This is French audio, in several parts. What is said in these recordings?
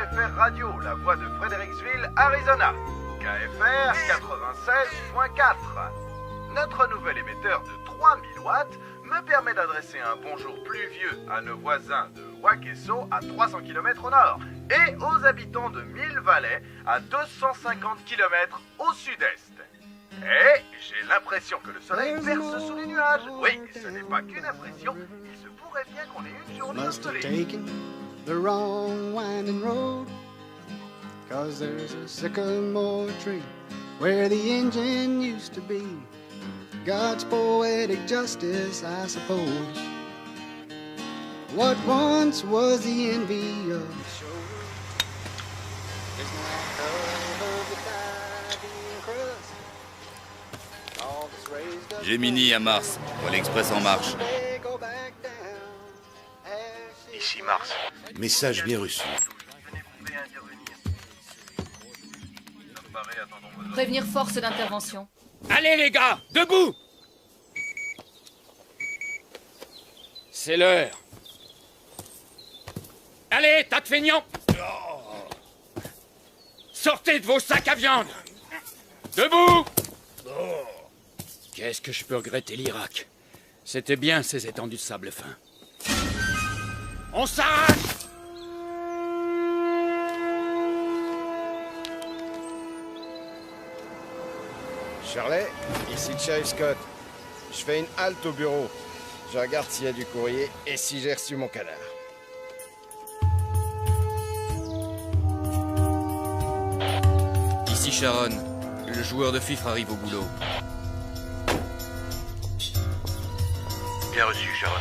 KFR Radio, la voix de Fredericksville, Arizona. KFR 96.4. Notre nouvel émetteur de 3000 watts me permet d'adresser un bonjour pluvieux à nos voisins de Wakeso à 300 km au nord et aux habitants de Mill Valley à 250 km au sud-est. Et j'ai l'impression que le soleil perce sous les nuages. Oui, ce n'est pas qu'une impression, il se pourrait bien qu'on ait une journée ensoleillée. The wrong winding road, 'cause there's a sycamore tree where the engine used to be. God's poetic justice, I suppose. What once was the envy of the shore is now of the diving crust. All that's raised up Gemini à Mars, Vol Express en marche. they go back down. Ici Mars. Message bien reçu. Prévenir force d'intervention. Allez les gars, debout! C'est l'heure. Allez, tas de feignants! Sortez de vos sacs à viande! Debout! Qu'est-ce que je peux regretter l'Irak? C'était bien ces étendues de sable fin. On s'arrache! Shirley, ici le shérif Scott. Je fais une halte au bureau. Je regarde s'il y a du courrier et si j'ai reçu mon canard. Ici Sharon, le joueur de fifre arrive au boulot. Bien reçu, Sharon.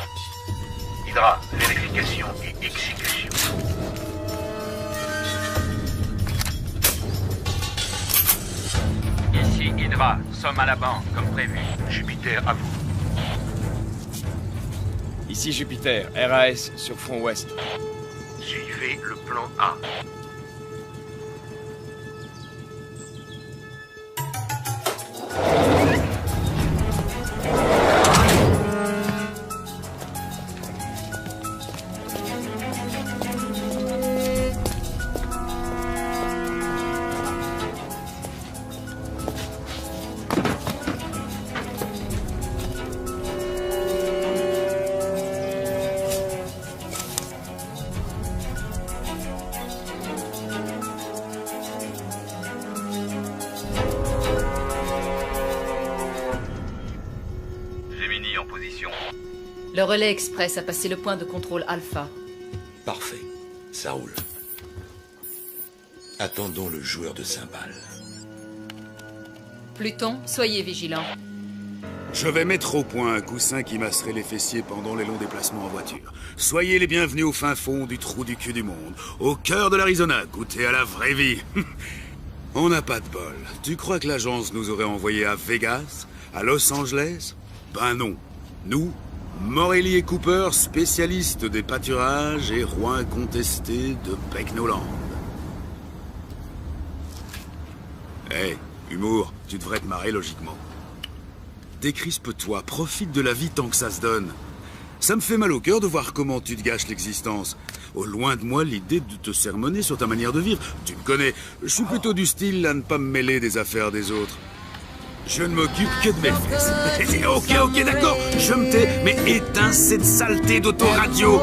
Hydra, vérification et exécution. Ici Hydra, sommes à la banque, comme prévu. Jupiter, à vous. Ici Jupiter, RAS sur front ouest. Suivez le plan A. Gemini en position. Le relais express a passé le point de contrôle Alpha. Parfait. Ça roule. Attendons le joueur de cymbales. Pluton, soyez vigilants. Je vais mettre au point un coussin qui masserait les fessiers pendant les longs déplacements en voiture. Soyez les bienvenus au fin fond du trou du cul du monde, au cœur de l'Arizona, goûtez à la vraie vie. On n'a pas de bol. Tu crois que l'agence nous aurait envoyés à Vegas, à Los Angeles? Ben non. Nous, Morelli et Cooper, spécialistes des pâturages et rois incontestés de Pecknoland. Hé, humour, tu devrais te marrer logiquement. Décrispe-toi, profite de la vie tant que ça se donne. Ça me fait mal au cœur de voir comment tu te gâches l'existence. Au loin de moi l'idée de te sermonner sur ta manière de vivre. Tu me connais, je suis plutôt du style à ne pas me mêler des affaires des autres. Je ne m'occupe que de mes fesses. Ok, d'accord, je me tais, mais éteins cette saleté d'autoradio.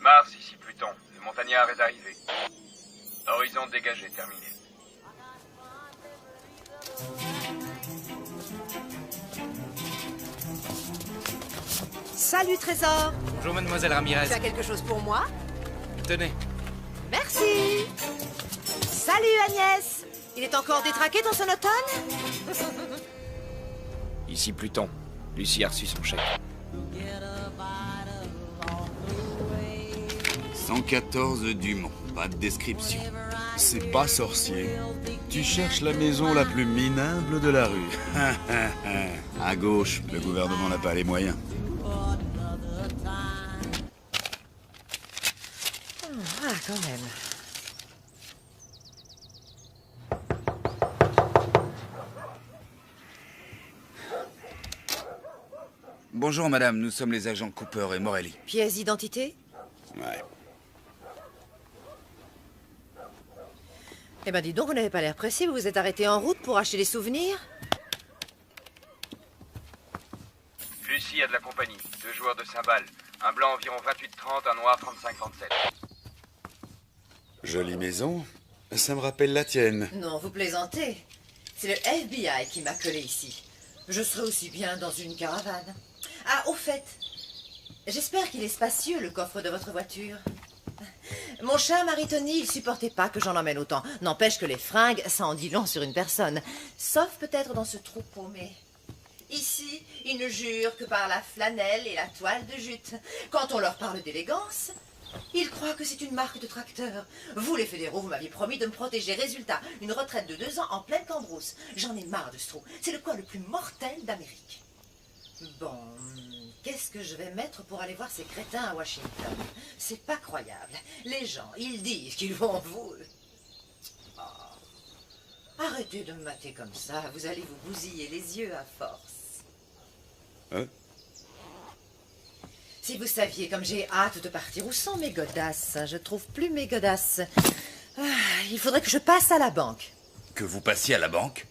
Mars, ici Pluton. Le montagnard est arrivé. Horizon dégagé, terminé. Salut Trésor. Bonjour mademoiselle Ramirez. Tu as quelque chose pour moi? Tenez. Merci. Salut Agnès. Il est encore détraqué ton sonotone? Ici Pluton. Lucie a reçu son chèque. 114 Dumont, pas de description. C'est pas sorcier. Tu cherches la maison la plus minable de la rue. À gauche, le gouvernement n'a pas les moyens. Ah, quand même. Bonjour, madame. Nous sommes les agents Cooper et Morelli. Pièce d'identité? Ouais. Eh ben, dis donc, vous n'avez pas l'air pressé. Vous vous êtes arrêté en route pour acheter des souvenirs? Lucie a de la compagnie. 2 joueurs de cymbales. Un blanc environ 28-30, un noir 35-37. Jolie maison. Ça me rappelle la tienne. Non, vous plaisantez. C'est le FBI qui m'a collé ici. Je serais aussi bien dans une caravane. Ah, au fait, j'espère qu'il est spacieux, le coffre de votre voiture. Mon cher Marie-Tony, il supportait pas que j'en emmène autant. N'empêche que les fringues, ça en dit long sur une personne. Sauf peut-être dans ce trou paumé. Ici, ils ne jurent que par la flanelle et la toile de jute. Quand on leur parle d'élégance, ils croient que c'est une marque de tracteur. Vous, les fédéraux, vous m'aviez promis de me protéger. Résultat, une retraite de 2 ans en pleine cambrousse. J'en ai marre de ce trou. C'est le coin le plus mortel d'Amérique. Bon, qu'est-ce que je vais mettre pour aller voir ces crétins à Washington? C'est pas croyable. Les gens, ils disent qu'ils vont vous... Oh. Arrêtez de me mater comme ça. Vous allez vous bousiller les yeux à force. Hein? Si vous saviez comme j'ai hâte de partir, où sont mes godasses? Je trouve plus mes godasses. Ah, il faudrait que je passe à la banque. Que vous passiez à la banque?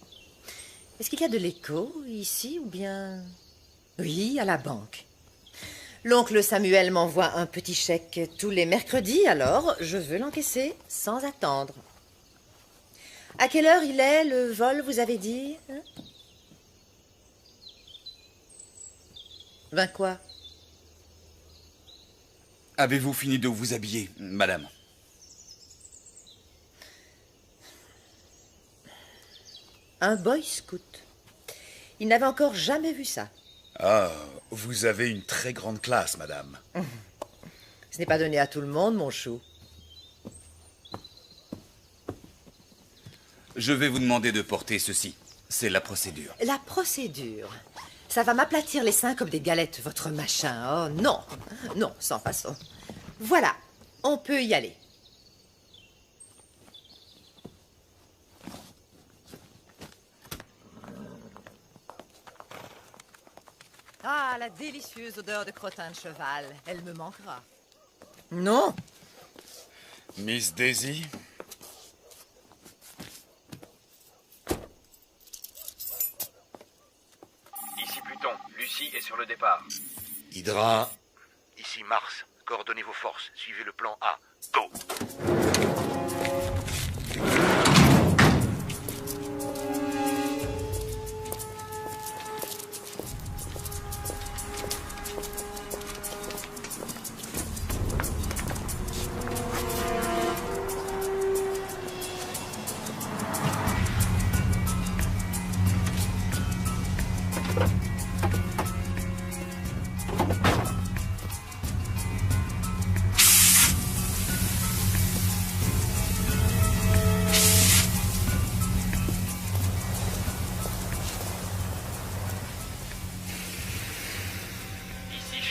Est-ce qu'il y a de l'écho ici ou bien... Oui, à la banque. L'oncle Samuel m'envoie un petit chèque tous les mercredis, alors je veux l'encaisser sans attendre. À quelle heure il est, le vol, vous avez dit, hein? Ben quoi? Avez-vous fini de vous habiller, madame? Un boy scout. Il n'avait encore jamais vu ça. Ah, vous avez une très grande classe, madame. Ce n'est pas donné à tout le monde, mon chou. Je vais vous demander de porter ceci. C'est la procédure. La procédure. Ça va m'aplatir les seins comme des galettes, votre machin. Oh non, non, sans façon. Voilà, on peut y aller. Ah, la délicieuse odeur de crottin de cheval. Elle me manquera. Non. Miss Daisy? Ici Pluton. Lucie est sur le départ. Hydra. Ici Mars. Coordonnez vos forces. Suivez le plan A. Go!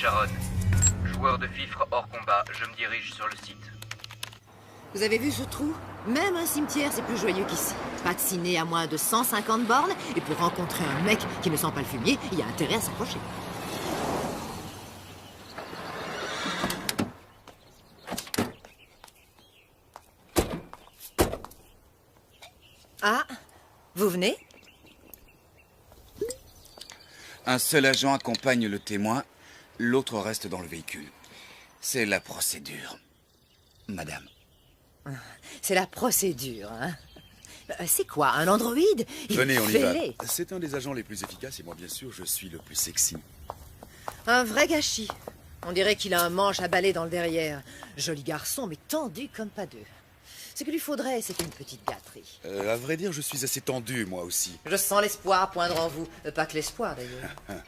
Sharon. Joueur de fifre hors combat, je me dirige sur le site. Vous avez vu ce trou? Même un cimetière, c'est plus joyeux qu'ici. Pas de ciné à moins de 150 bornes, et pour rencontrer un mec qui ne sent pas le fumier, il y a intérêt à s'approcher. Ah, vous venez? Un seul agent accompagne le témoin, l'autre reste dans le véhicule. C'est la procédure, madame. C'est la procédure, hein? C'est quoi, un androïde? Venez, on y va. C'est un des agents les plus efficaces et moi, bien sûr, je suis le plus sexy. Un vrai gâchis. On dirait qu'il a un manche à balai dans le derrière. Joli garçon, mais tendu comme pas deux. Ce qu'il lui faudrait, c'est une petite gâterie. À vrai dire, je suis assez tendu, moi aussi. Je sens l'espoir poindre en vous. Pas que l'espoir, d'ailleurs.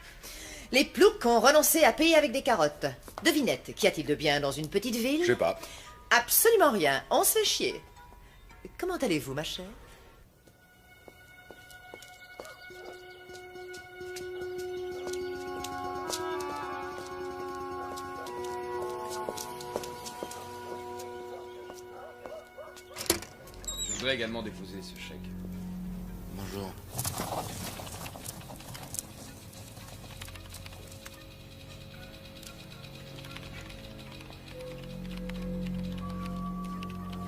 Les ploucs ont renoncé à payer avec des carottes. Devinette, qu'y a-t-il de bien dans une petite ville? Je sais pas. Absolument rien. On se fait chier. Comment allez-vous, ma chère? Je voudrais également déposer ce chèque. Bonjour.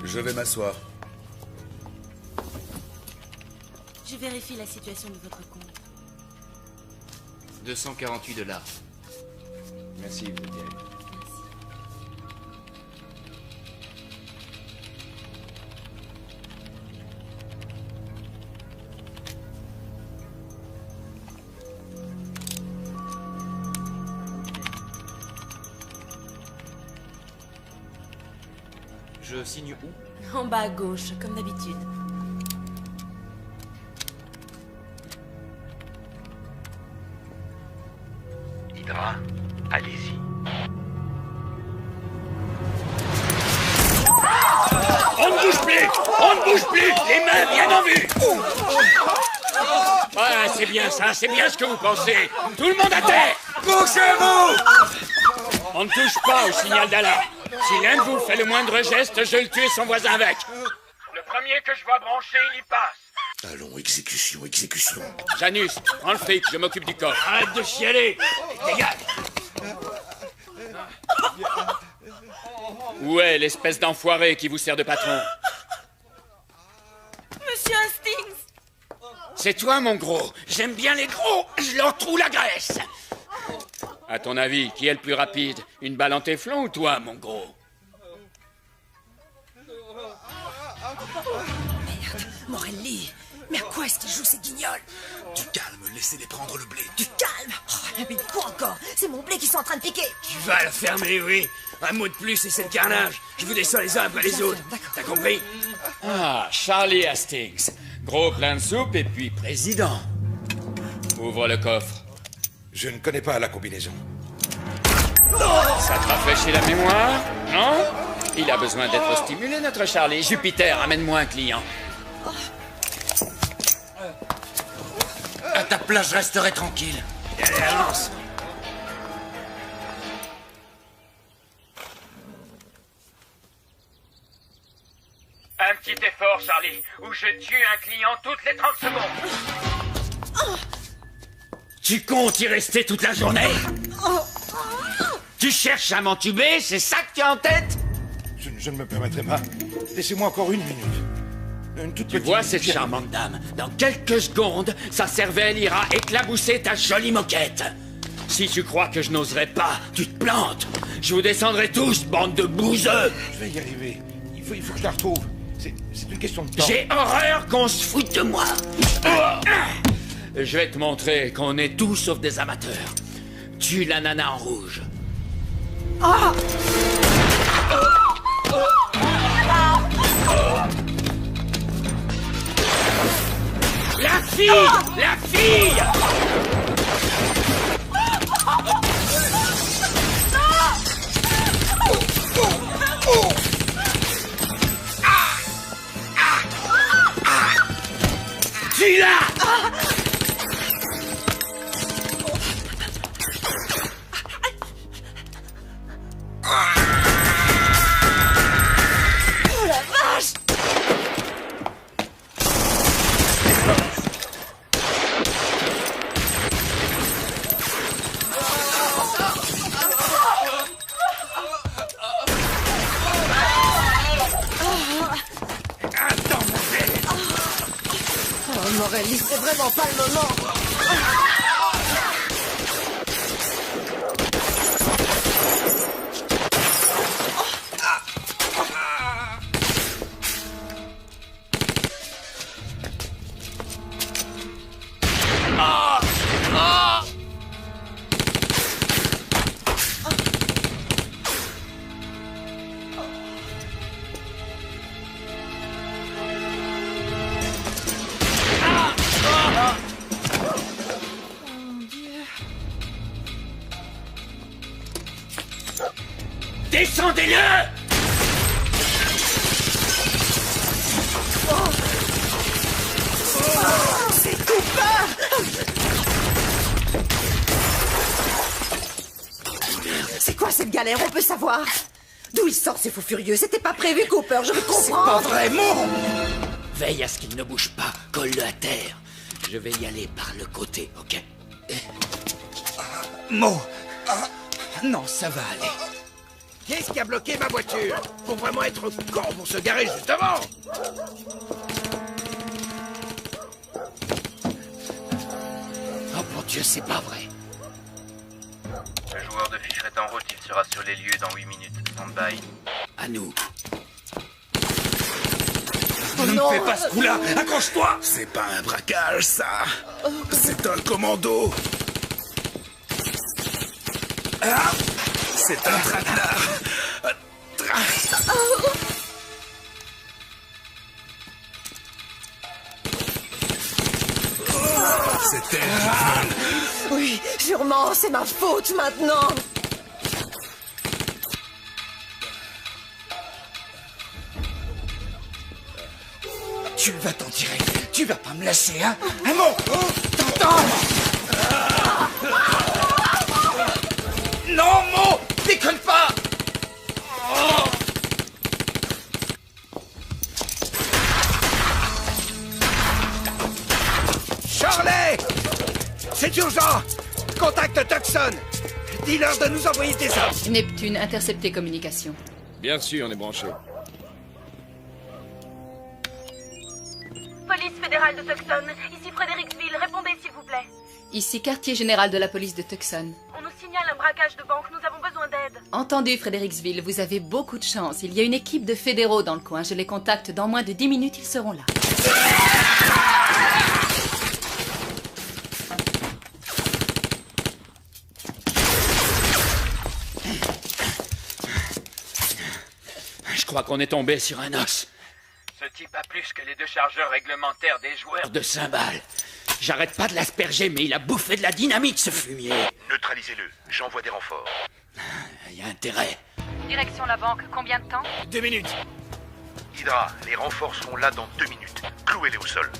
Je vais m'asseoir. Je vérifie la situation de votre compte. $248. Merci, vous êtes terrible. Je signe où? En bas à gauche, comme d'habitude. Hydra, allez-y. On ne bouge plus! On ne bouge plus! Les mains bien en vue! Ah, c'est bien ça, c'est bien ce que vous pensez. Tout le monde à terre! Bougez-vous! On ne touche pas au signal d'alarme. Si l'un de vous fait le moindre geste, je le tue et son voisin avec. Le premier que je vois brancher, il y passe. Allons, exécution, exécution. Janus, prends le fric, je m'occupe du coffre. Arrête de chialer! Dégage! Où est l'espèce d'enfoiré qui vous sert de patron? Monsieur Hastings! C'est toi, mon gros. J'aime bien les gros. Je leur trouve la graisse. À ton avis, qui est le plus rapide? Une balle en téflon ou toi, mon gros? Merde, Morelli! Mais à quoi est-ce qu'il joue ces guignols? Du calme, laissez-les prendre le blé. Du calme! Oh, mais quoi encore? C'est mon blé qui sont en train de piquer! Tu vas la fermer, oui. Un mot de plus et c'est le carnage. Je vous descends les uns après les autres. T'as compris? Ah, Charlie Hastings. Gros plein de soupe et puis président. Ouvre le coffre. Je ne connais pas la combinaison. Ça te rafraîchit la mémoire? Non? Il a besoin d'être stimulé, notre Charlie. Jupiter, amène-moi un client. À ta place, je resterai tranquille. Allez, avance. Un petit effort, Charlie, ou je tue un client toutes les 30 secondes. Tu comptes y rester toute la journée? Tu cherches à m'entuber, c'est ça que tu as en tête? Je ne me permettrai pas. Laissez-moi encore une minute. Une toute Tu petite vois cette minute. charmante dame? Dans quelques secondes, sa cervelle ira éclabousser ta jolie moquette. Si tu crois que je n'oserais pas, tu te plantes. Je vous descendrai tous, bande de bouseux. Je vais y arriver. Il faut que je la retrouve. C'est une question de temps. J'ai horreur qu'on se foute de moi. Je vais te montrer qu'on est tous sauf des amateurs. Tue la nana en rouge. La fille! La fille! Tue-la! Oh la vache! Oh Morelli, c'est vraiment pas le moment! Descendez-le! C'est Cooper! C'est quoi cette galère? On peut savoir? D'où ils sortent ces fous furieux? C'était pas prévu, Cooper, je veux comprendre! Pas vraiment! Veille à ce qu'il ne bouge pas. Colle-le à terre. Je vais y aller par le côté, ok? Mo! Non, ça va aller. Qu'est-ce qui a bloqué ma voiture? Faut vraiment être con pour se garer juste devant! Oh mon Dieu, c'est pas vrai. Le joueur de Fisher est en route, il sera sur les lieux dans 8 minutes. Stand-by. À nous. Ne me fais pas ce coup-là! Accroche-toi! C'est pas un braquage, ça. C'est un commando. Ah, c'est un traquenard. C'est elle. Oui, sûrement, c'est ma faute maintenant. Tu vas t'en tirer. Tu vas pas me lâcher, hein? Un mot! T'entends? Non, Mo! Déconne pas! Charlie! C'est urgent! Contacte Tucson! Dis-leur de nous envoyer des hommes! Neptune, intercepté communication. Bien sûr, on est branché. Police fédérale de Tucson, ici Fredericksville, répondez s'il vous plaît. Ici, quartier général de la police de Tucson. On nous signale un braquage de banque, nous avons besoin d'aide. Entendu, Fredericksville, vous avez beaucoup de chance. Il y a une équipe de fédéraux dans le coin. Je les contacte dans moins de 10 minutes, ils seront là. Je crois qu'on est tombé sur un os. Ce type a plus que les 2 chargeurs réglementaires des joueurs De cymbales. J'arrête pas de l'asperger, mais il a bouffé de la dynamite, ce fumier. Neutralisez-le. J'envoie des renforts. Il y a intérêt. Direction la banque, combien de temps? 2 minutes. Hydra, les renforts seront là dans 2 minutes. Clouez-les au sol.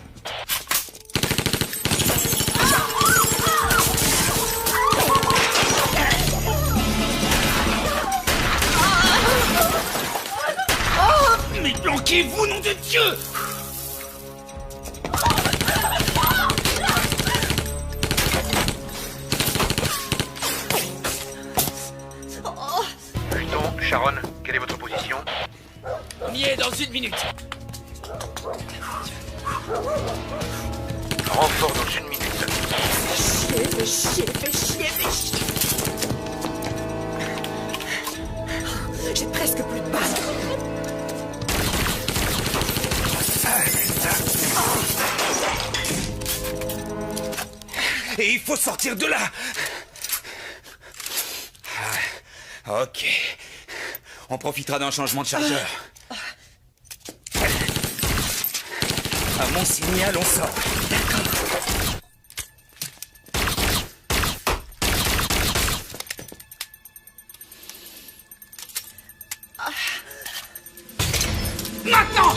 Mais planquez-vous, nom de Dieu! Pluton, Sharon, quelle est votre position? On y est dans 1 minute. Renfort dans 1 minute. Fais chier. J'ai presque plus de balles. Et il faut sortir de là! Ah, ok. On profitera d'un changement de chargeur. À mon signal, on sort. Maintenant!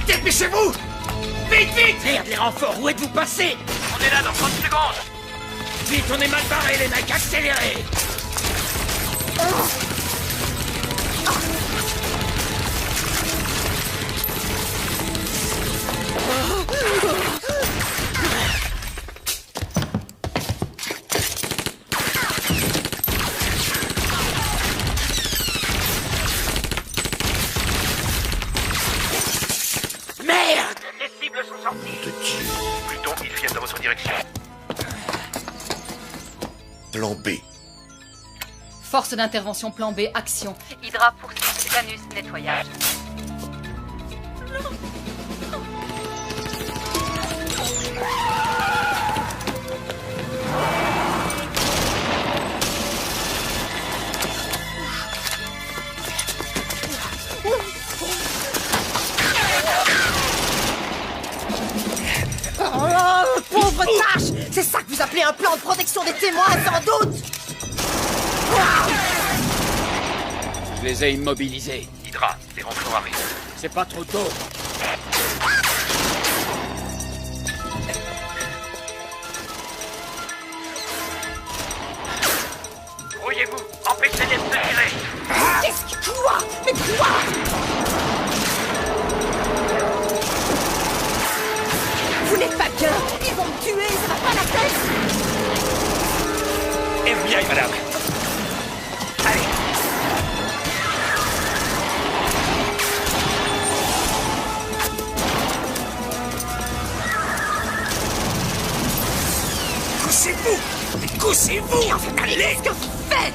Dépêchez-vous! Vite, vite! Merde, les renforts, où êtes-vous passés? On est là dans 30 secondes. Vite, on est mal barrés, les mecs, accélérez! Merde! Les cibles sont sorties. Pluton, ils viennent dans votre direction. Plan B. Force d'intervention plan B, action. Hydra poursuit, Janus, nettoyage. Oh, pauvre tâche! C'est ça que vous appelez un plan de protection des témoins, sans doute! Je les ai immobilisés. Hydra, les renforts arrivent. C'est pas trop tôt. Brouillez-vous, empêchez-les de se tirer. Qu'est-ce que... Quoi? Mais quoi? FBI, madame. Allez. Couchez-vous! Couchez-vous! Allez! Qu'est-ce que vous faites?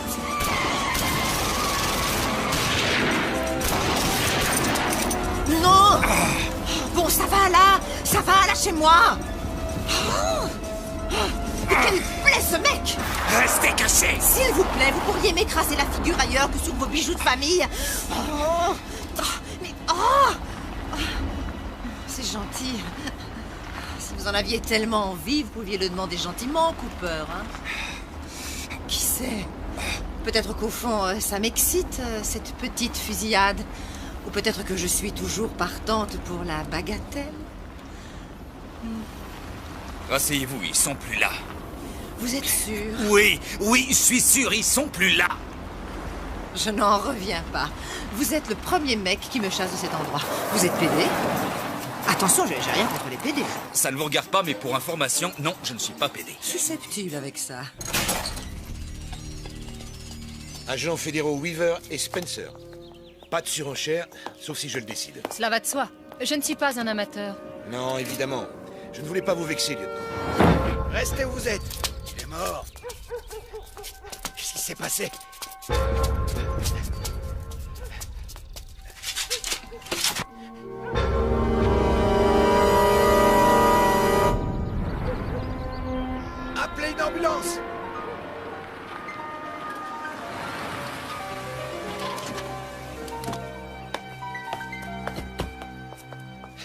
Non! Bon, ça va là! Ça va, lâchez-moi! Mais quel plaît ce mec! Restez cachés! S'il vous plaît, vous pourriez m'écraser la figure ailleurs que sur vos bijoux de famille. Oh, mais c'est gentil. Si vous en aviez tellement envie, vous pouviez le demander gentiment, Cooper. Hein? Qui sait? Peut-être qu'au fond, ça m'excite, cette petite fusillade. Ou peut-être que je suis toujours partante pour la bagatelle. Rasseyez-vous, ils sont plus là. Vous êtes sûr? Oui, je suis sûr, ils sont plus là. Je n'en reviens pas. Vous êtes le premier mec qui me chasse de cet endroit. Vous êtes PD? Attention, j'ai rien contre les PD. Ça ne vous regarde pas, mais pour information, non, je ne suis pas PD. Susceptible avec ça. Agents fédéraux Weaver et Spencer. Pas de surenchère, sauf si je le décide. Cela va de soi. Je ne suis pas un amateur. Non, évidemment. Je ne voulais pas vous vexer, lieutenant. Restez où vous êtes. Il est mort. Qu'est-ce qui s'est passé? Appelez une ambulance.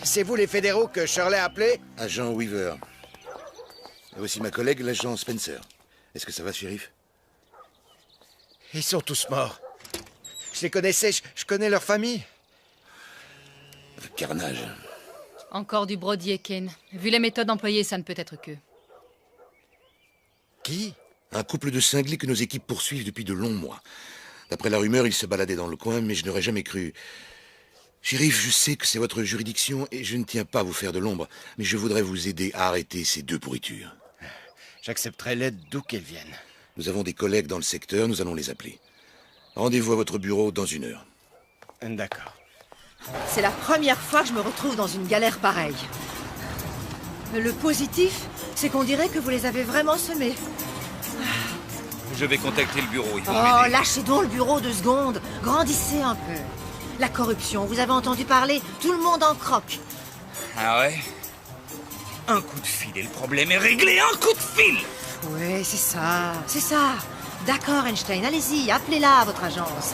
C'est vous les fédéraux que Shirley a appelés? Agent Weaver. Et voici ma collègue, l'agent Spencer. Est-ce que ça va, shérif? Ils sont tous morts. Je les connaissais, je connais leur famille. Carnage. Encore du brodier, Ken. Vu les méthodes employées, ça ne peut être que. Qui? Un couple de cinglés que nos équipes poursuivent depuis de longs mois. D'après la rumeur, ils se baladaient dans le coin, mais je n'aurais jamais cru. Shérif, je sais que c'est votre juridiction et je ne tiens pas à vous faire de l'ombre, mais je voudrais vous aider à arrêter ces deux pourritures. J'accepterai l'aide d'où qu'elles viennent. Nous avons des collègues dans le secteur, nous allons les appeler. Rendez-vous à votre bureau dans 1 heure. D'accord. C'est la première fois que je me retrouve dans une galère pareille. Le positif, c'est qu'on dirait que vous les avez vraiment semés. Je vais contacter le bureau, ils vont Oh, m'aider. lâchez donc le bureau 2 secondes. Grandissez un peu. La corruption, vous avez entendu parler? Tout le monde en croque. Ah ouais? Un coup de fil et le problème est réglé, un coup de fil! Oui, c'est ça, c'est ça. D'accord, Einstein, allez-y, appelez-la, votre agence.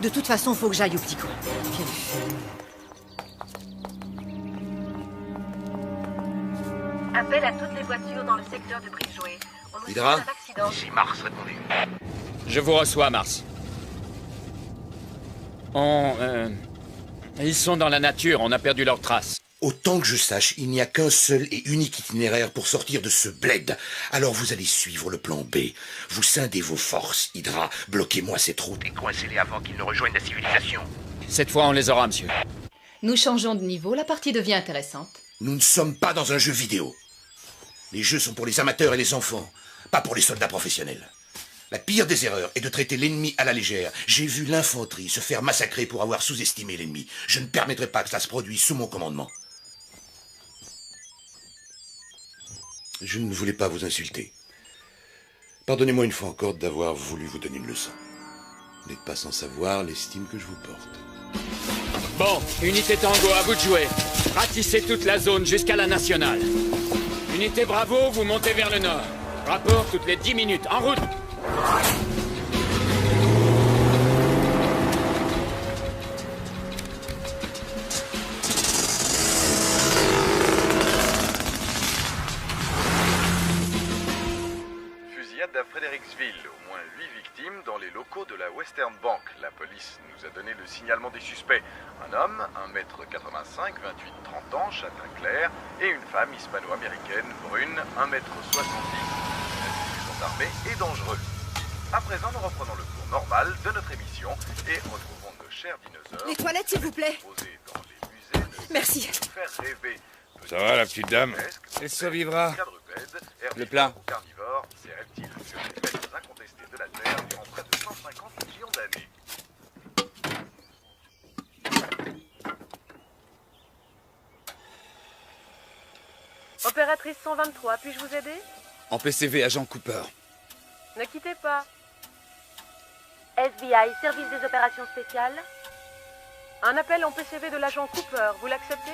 De toute façon, faut que j'aille au petit coin. Quelle fille. Appel à toutes les voitures dans le secteur de Bridgeway. On nous Hydra? signale un accident. Ici Mars, répondez. Je vous reçois, Mars. Ils sont dans la nature, on a perdu leurs traces. Autant que je sache, il n'y a qu'un seul et unique itinéraire pour sortir de ce bled. Alors vous allez suivre le plan B. Vous scindez vos forces, Hydra. Bloquez-moi cette route. Et coincez-les avant qu'ils ne rejoignent la civilisation. Cette fois, on les aura, monsieur. Nous changeons de niveau, la partie devient intéressante. Nous ne sommes pas dans un jeu vidéo. Les jeux sont pour les amateurs et les enfants, pas pour les soldats professionnels. La pire des erreurs est de traiter l'ennemi à la légère. J'ai vu l'infanterie se faire massacrer pour avoir sous-estimé l'ennemi. Je ne permettrai pas que ça se produise sous mon commandement. Je ne voulais pas vous insulter. Pardonnez-moi une fois encore d'avoir voulu vous donner une leçon. Vous n'êtes pas sans savoir l'estime que je vous porte. Bon, unité Tango, à vous de jouer. Ratissez toute la zone jusqu'à la nationale. Unité Bravo, vous montez vers le nord. Rapport toutes les 10 minutes. En route! Fusillade à Fredericksville. Au moins 8 victimes dans les locaux de la Western Bank. La police nous a donné le signalement des suspects. Un homme, 1m85, 28-30 ans, châtain clair, et une femme hispano-américaine, brune, 1m70, armé et dangereux. À présent, nous reprenons le cours normal de notre émission et retrouvons nos chers dinosaures. Les toilettes, s'il vous plaît. Dans les musées de Merci. faire rêver. Ça va, la petite dame? Elle survivra. Le plat. Carnivores, ces reptiles Matrice 123, puis-je vous aider? En PCV, agent Cooper. Ne quittez pas. FBI, service des opérations spéciales. Un appel en PCV de l'agent Cooper, vous l'acceptez?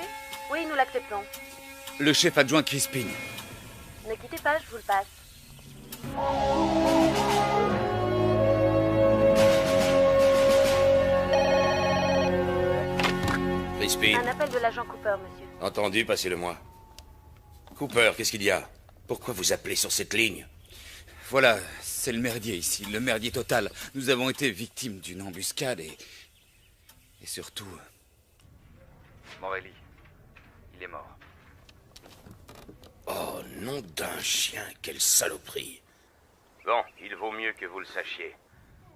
Oui, nous l'acceptons. Le chef adjoint Crispin. Ne quittez pas, je vous le passe. Crispin. Un appel de l'agent Cooper, monsieur. Entendu, passez-le-moi. Cooper, qu'est-ce qu'il y a? Pourquoi vous appelez sur cette ligne? Voilà, c'est le merdier ici, le merdier total. Nous avons été victimes d'une embuscade et surtout... Morelli, il est mort. Oh, nom d'un chien, quelle saloperie. Bon, il vaut mieux que vous le sachiez.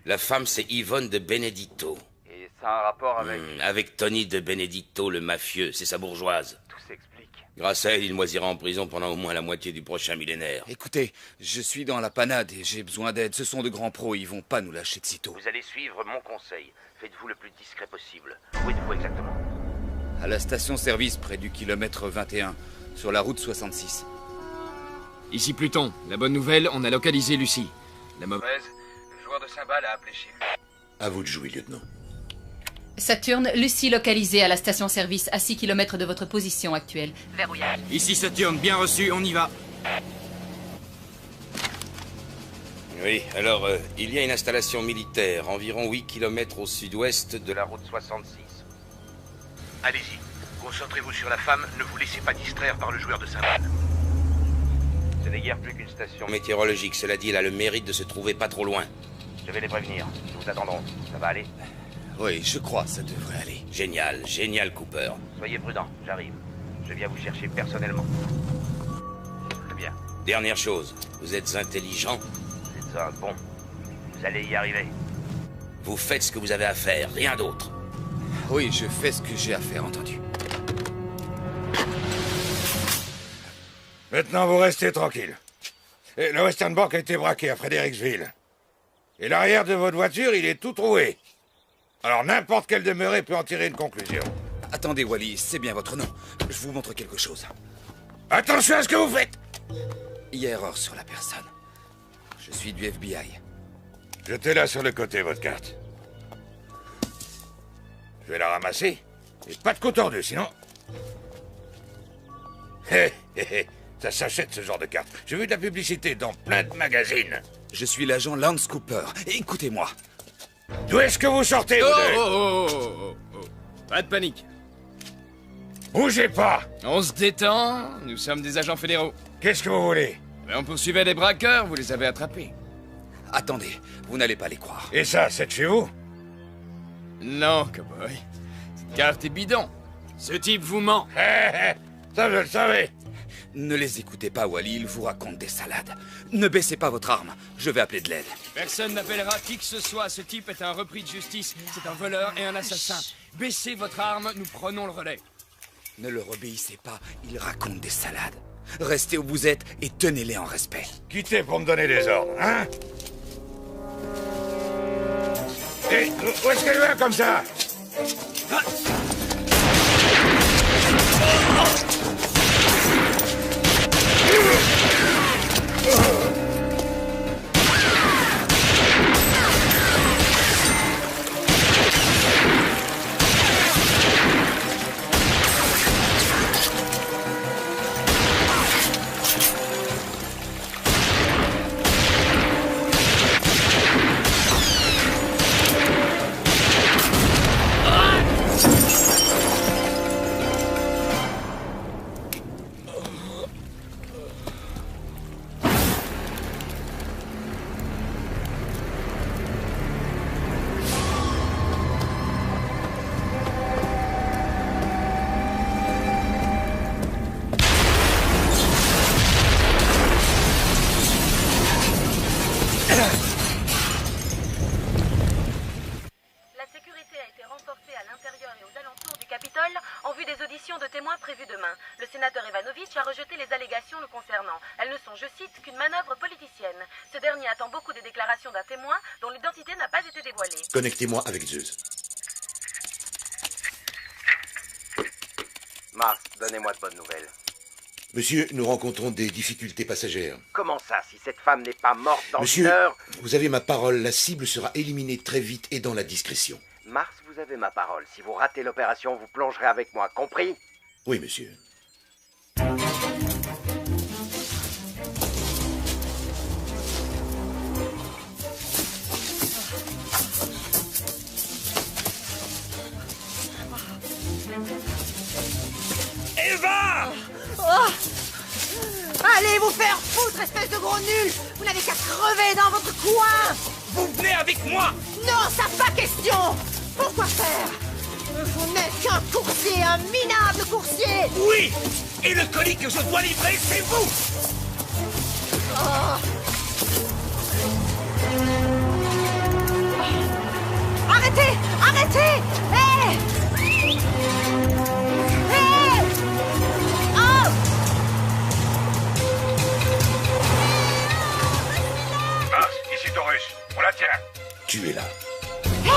La femme, c'est Yvonne de Benedetto. Et ça a un rapport avec... Avec Tony de Benedetto, le mafieux, c'est sa bourgeoise. Tout s'explique. Grâce à elle, il moisira en prison pendant au moins la moitié du prochain millénaire. Écoutez, je suis dans la panade et j'ai besoin d'aide. Ce sont de grands pros, ils vont pas nous lâcher de sitôt. Vous allez suivre mon conseil. Faites-vous le plus discret possible. Où êtes-vous exactement? À la station-service, près du kilomètre 21, sur la route 66. Ici Pluton. La bonne nouvelle, on a localisé Lucie. La mauvaise, le joueur de cymbales a appelé chez lui. À vous de jouer, lieutenant. Saturne, Lucie localisée à la station-service à 6 km de votre position actuelle. Verrouillage. Ici Saturne, bien reçu, on y va. Oui, alors, il y a une installation militaire, environ 8 km au sud-ouest de la route 66. Allez-y, concentrez-vous sur la femme, ne vous laissez pas distraire par le joueur de cymbales. Ce n'est guère plus qu'une station météorologique, cela dit, elle a le mérite de se trouver pas trop loin. Je vais les prévenir, nous vous attendrons. Ça va aller? Oui, je crois, ça devrait aller. Génial, génial, Cooper. Soyez prudent, j'arrive. Je viens vous chercher personnellement. Très bien. Dernière chose, vous êtes intelligent. Vous êtes un bon. Vous allez y arriver. Vous faites ce que vous avez à faire, rien d'autre. Oui, je fais ce que j'ai à faire, entendu. Maintenant, vous restez tranquille. Et le Western Bank a été braqué à Fredericksville. Et l'arrière de votre voiture, il est tout troué. Alors n'importe quelle demeurée peut en tirer une conclusion. Attendez, Wally, c'est bien votre nom. Je vous montre quelque chose. Attention à ce que vous faites! Il y a erreur sur la personne. Je suis du FBI. Jetez-la sur le côté, votre carte. Je vais la ramasser. Et pas de coup tordu, sinon... Hé, hé, hé. Ça s'achète, ce genre de carte. J'ai vu de la publicité dans plein de magazines. Je suis l'agent Lance Cooper. Écoutez-moi. D'où est-ce que vous sortez, vous deux? Oh. Pas de panique. Bougez pas! On se détend, nous sommes des agents fédéraux. Qu'est-ce que vous voulez? On poursuivait des braqueurs, vous les avez attrapés. Attendez, vous n'allez pas les croire. Et ça, c'est de chez vous? Non, cowboy. Cette carte est bidon. Ce type vous ment. Ça, je le savais. Ne les écoutez pas, Wally, ils vous racontent des salades. Ne baissez pas votre arme, je vais appeler de l'aide. Personne n'appellera qui que ce soit, ce type est un repris de justice. C'est un voleur et un assassin. Baissez votre arme, nous prenons le relais. Ne leur obéissez pas, il raconte des salades. Restez où vous êtes et tenez-les en respect. Quittez pour me donner des ordres, hein? Et où est-ce qu'elle va comme ça? de témoins prévue demain. Le sénateur Ivanovitch a rejeté les allégations le concernant. Elles ne sont, je cite, qu'une manœuvre politicienne. Ce dernier attend beaucoup des déclarations d'un témoin dont l'identité n'a pas été dévoilée. Connectez-moi avec Zeus. Mars, donnez-moi de bonnes nouvelles. Monsieur, nous rencontrons des difficultés passagères. Comment ça, si cette femme n'est pas morte dans Monsieur, une heure? vous avez ma parole, la cible sera éliminée très vite et dans la discrétion. Mars, vous avez ma parole. Si vous ratez l'opération, vous plongerez avec moi, compris? Oui, monsieur. Eva! Oh! Allez vous faire foutre, espèce de gros nul! Vous n'avez qu'à crever dans votre coin! Vous venez avec moi! Non, ça pas question! Pourquoi faire? Vous n'êtes qu'un coursier, un minable coursier! Oui! Et le colis que je dois livrer, c'est vous! Oh. Arrêtez! Arrêtez! Hé! Hé! Oh! Mars, ici Taurus. On la tient. Tu es là. Hé!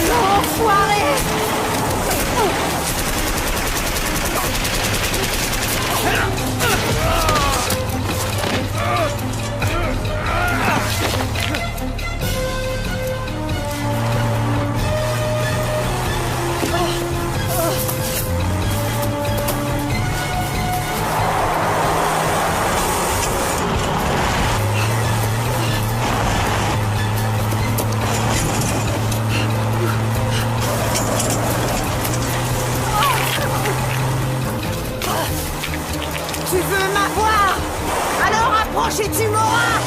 L'enfoiré! Tu veux m'avoir? Alors approche et tu m'auras!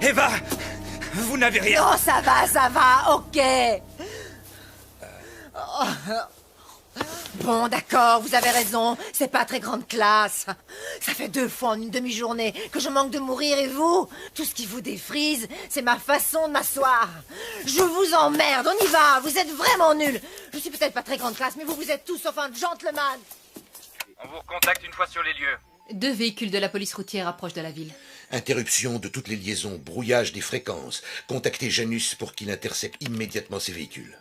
Eva! Vous n'avez rien! Non, ça va, ok! Bon, d'accord, vous avez raison, c'est pas très grande classe. Ça fait 2 fois en une demi-journée que je manque de mourir et vous, tout ce qui vous défrise, c'est ma façon de m'asseoir. Je vous emmerde, on y va, vous êtes vraiment nuls. Je suis peut-être pas très grande classe, mais vous êtes tous sauf un gentleman. On vous recontacte une fois sur les lieux. 2 véhicules de la police routière approchent de la ville. Interruption de toutes les liaisons, brouillage des fréquences. Contactez Janus pour qu'il intercepte immédiatement ces véhicules.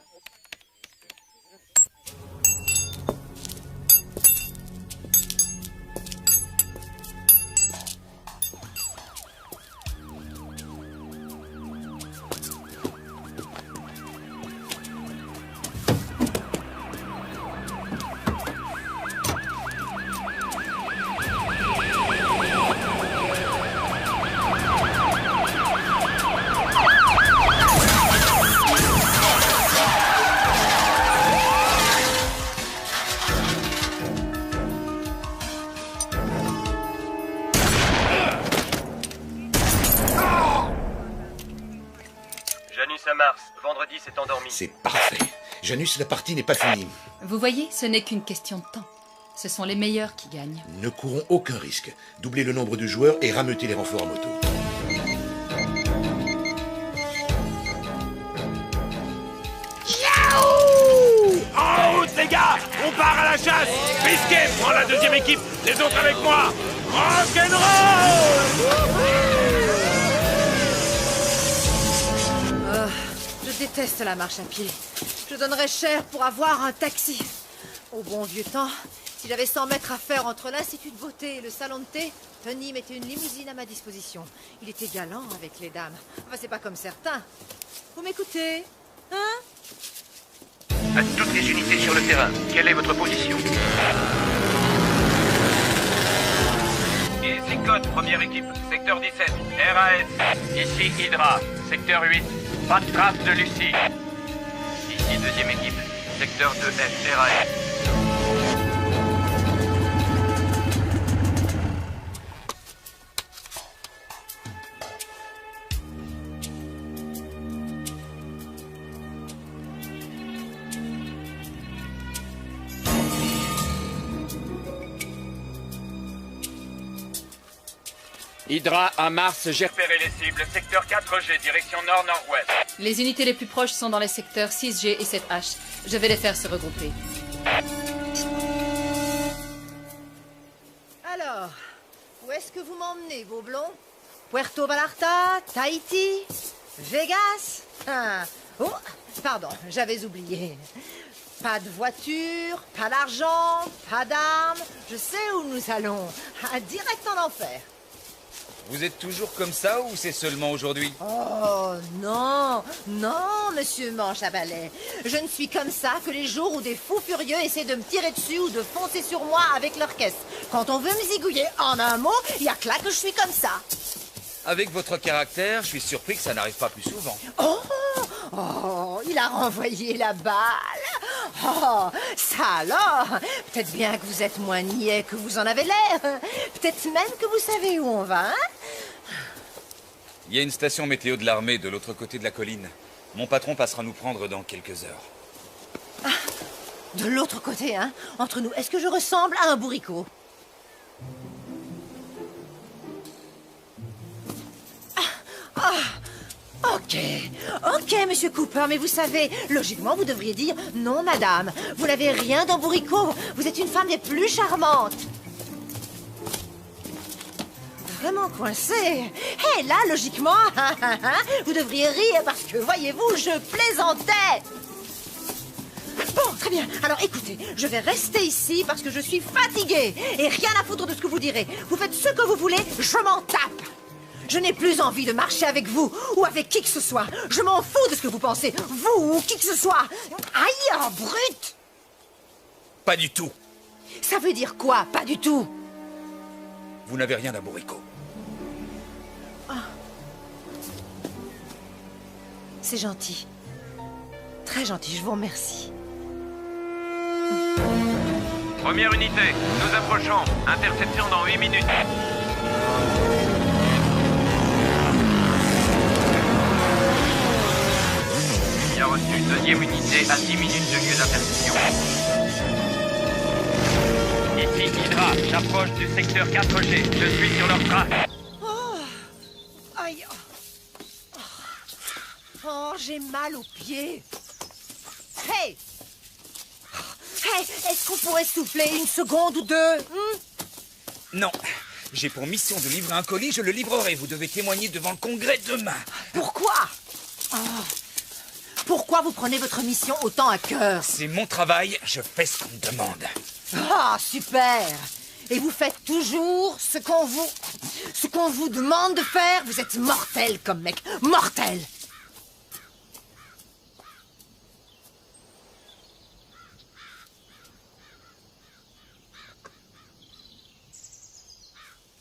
Janus à Mars, vendredi s'est endormi. C'est parfait. Janus, la partie n'est pas finie. Vous voyez, ce n'est qu'une question de temps. Ce sont les meilleurs qui gagnent. Ne courons aucun risque. Doublez le nombre de joueurs et rameutez les renforts en moto. En route, les gars! On part à la chasse! Biscuit, prends la 2e équipe, les autres avec moi! Rock'n'roll! Je déteste la marche à pied. Je donnerais cher pour avoir un taxi. Au bon vieux temps, si j'avais 100 mètres à faire entre l'Institut de beauté et le salon de thé, Tony mettait une limousine à ma disposition. Il était galant avec les dames. Enfin, c'est pas comme certains. Vous m'écoutez? Hein? À toutes les unités sur le terrain, quelle est votre position? Ici Code, première équipe, secteur 17, RAS. Ici Hydra, secteur 8, pas de trace de Lucie. Ici deuxième équipe, secteur 2F, RAS. Hydra à Mars, j'ai Repérez les cibles. Secteur 4G, direction nord-nord-ouest. Les unités les plus proches sont dans les secteurs 6G et 7H. Je vais les faire se regrouper. Alors, où est-ce que vous m'emmenez, vos blonds? Puerto Vallarta, Tahiti, Vegas? Oh, pardon, j'avais oublié. Pas de voiture, pas d'argent, pas d'armes. Je sais où nous allons. Direct en enfer. Vous êtes toujours comme ça ou c'est seulement aujourd'hui? Oh, non, non, monsieur Manche à balai. Je ne suis comme ça que les jours où des fous furieux essaient de me tirer dessus ou de foncer sur moi avec leur caisse. Quand on veut me zigouiller en un mot, il y a que là que je suis comme ça. Avec votre caractère, je suis surpris que ça n'arrive pas plus souvent. Oh, il a renvoyé la balle. Oh, ça alors. Peut-être bien que vous êtes moins niais que vous en avez l'air. Peut-être même que vous savez où on va, hein? Il y a une station météo de l'armée de l'autre côté de la colline. Mon patron passera nous prendre dans quelques heures. De l'autre côté, hein? Entre nous, est-ce que je ressemble à un bourricot? Ok, monsieur Cooper, mais vous savez, logiquement, vous devriez dire « Non, madame, vous n'avez rien d'un bourricot, vous êtes une femme des plus charmantes !» Vraiment coincé. Hé, là, logiquement, vous devriez rire parce que, voyez-vous, je plaisantais. Bon, très bien. Alors, écoutez, je vais rester ici parce que je suis fatiguée et rien à foutre de ce que vous direz. Vous faites ce que vous voulez, je m'en tape. Je n'ai plus envie de marcher avec vous ou avec qui que ce soit. Je m'en fous de ce que vous pensez, vous ou qui que ce soit. Aïe, oh, brute! Pas du tout. Ça veut dire quoi, pas du tout? Vous n'avez rien d'un bourricot. C'est gentil. Très gentil, je vous remercie. Première unité, nous approchons. Interception dans 8 minutes. Bien reçu. Deuxième unité à 10 minutes de lieu d'interception. Ici Hydra, j'approche du secteur 4G. Je suis sur leur trace. Aïe. Oh, j'ai mal aux pieds. Hey! Hey, est-ce qu'on pourrait souffler une seconde ou deux? Non. J'ai pour mission de livrer un colis, je le livrerai. Vous devez témoigner devant le Congrès demain. Pourquoi? Pourquoi vous prenez votre mission autant à cœur? C'est mon travail, je fais ce qu'on me demande. Ah, super! Et vous faites toujours ce qu'on vous demande de faire? Vous êtes mortel comme mec, mortel!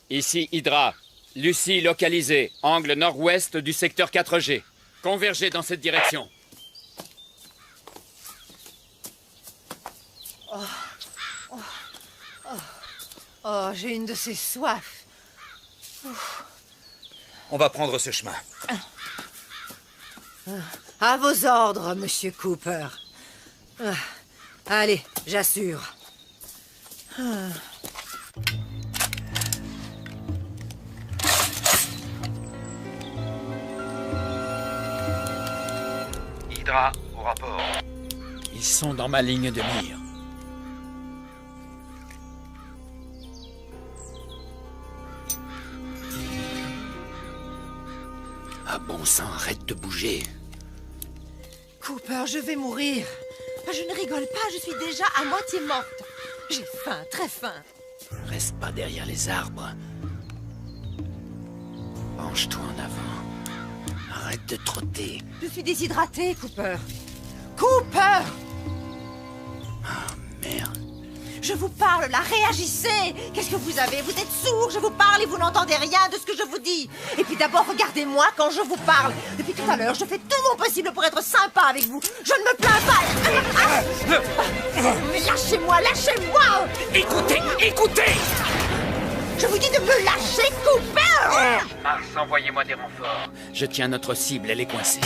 Ici Hydra. Lucie localisée. Angle nord-ouest du secteur 4G. Convergez dans cette direction. Oh, j'ai une de ces soifs. On va prendre ce chemin. À vos ordres, monsieur Cooper. Allez, j'assure. Hydra, au rapport. Ils sont dans ma ligne de mire. Ah bon sang, arrête de bouger. Cooper, je vais mourir. Je ne rigole pas, je suis déjà à moitié morte. J'ai faim, très faim. Reste pas derrière les arbres. Penche-toi en avant. Arrête de trotter. Je suis déshydratée, Cooper. Cooper! Ah, merde. Je vous parle, là, réagissez! Qu'est-ce que vous avez? Vous êtes sourd, je vous parle et vous n'entendez rien de ce que je vous dis. Et puis d'abord, regardez-moi quand je vous parle. Depuis tout à l'heure, je fais tout mon possible pour être sympa avec vous. Je ne me plains pas. Mais lâchez-moi, lâchez-moi! Écoutez, écoutez! Je vous dis de me lâcher, Cooper! Mars, envoyez-moi des renforts. Je tiens notre cible, elle est coincée.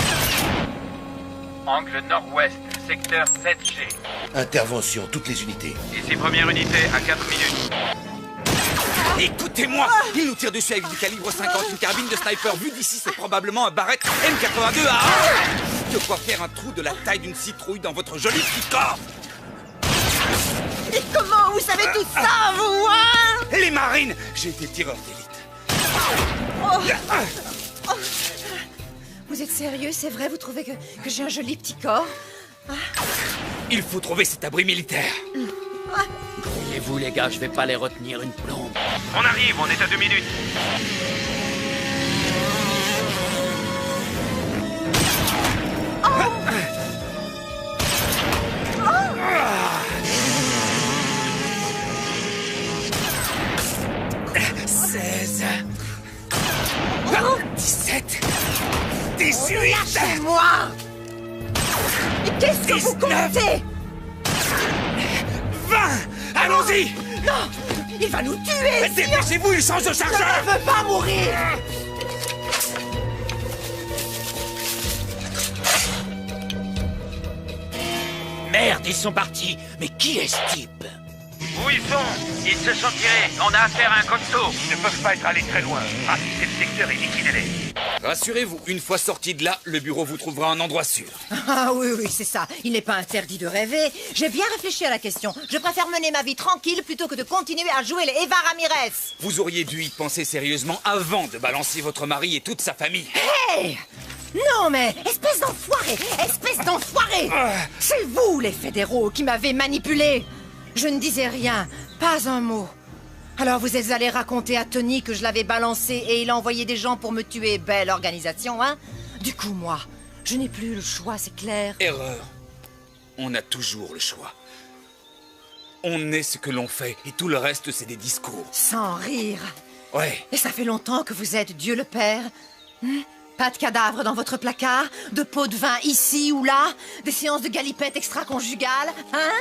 Angle nord-ouest, secteur 7G. Intervention, toutes les unités. Ici première unité à 4 minutes. Écoutez-moi! Il nous tire dessus avec du calibre 50, une carabine de sniper. Vu d'ici, c'est probablement un Barrett M82 à 1. De quoi faire un trou de la taille d'une citrouille dans votre joli petit corps. Et comment vous savez tout ça, vous, hein? Les marines! J'ai été tireur d'élite. Oh. Vous êtes sérieux, c'est vrai? Vous trouvez que j'ai un joli petit corps? Il faut trouver cet abri militaire. Voyez-vous, les gars, je vais pas les retenir une plombe. On arrive, on est à 2 minutes. Seize. 17. 18. Lâchez-moi! Et qu'est-ce que vous comptez? 20. Allons-y! Non! Il va nous tuer! Dépêchez-vous, il change de chargeur! Je ne veux pas mourir! Merde, ils sont partis. Mais qui est ce type? Où ils sont? Ils se sont tirés. On a affaire à un costaud. Ils ne peuvent pas être allés très loin. Ratissez le secteur et liquidez-les. Rassurez-vous, une fois sorti de là, le bureau vous trouvera un endroit sûr. Ah oui, c'est ça. Il n'est pas interdit de rêver. J'ai bien réfléchi à la question. Je préfère mener ma vie tranquille plutôt que de continuer à jouer les Eva Ramirez. Vous auriez dû y penser sérieusement avant de balancer votre mari et toute sa famille. Hé! Non mais, espèce d'enfoiré! Espèce d'enfoiré! C'est vous, les fédéraux, qui m'avez manipulé. Je ne disais rien, pas un mot. Alors vous êtes allé raconter à Tony que je l'avais balancé et il a envoyé des gens pour me tuer. Belle organisation, hein? Du coup, moi, je n'ai plus le choix, c'est clair. Erreur. On a toujours le choix. On est ce que l'on fait et tout le reste, c'est des discours. Sans rire. Ouais. Et ça fait longtemps que vous êtes Dieu le Père. Pas de cadavres dans votre placard, de pots de vin ici ou là, des séances de galipettes extra-conjugales, hein?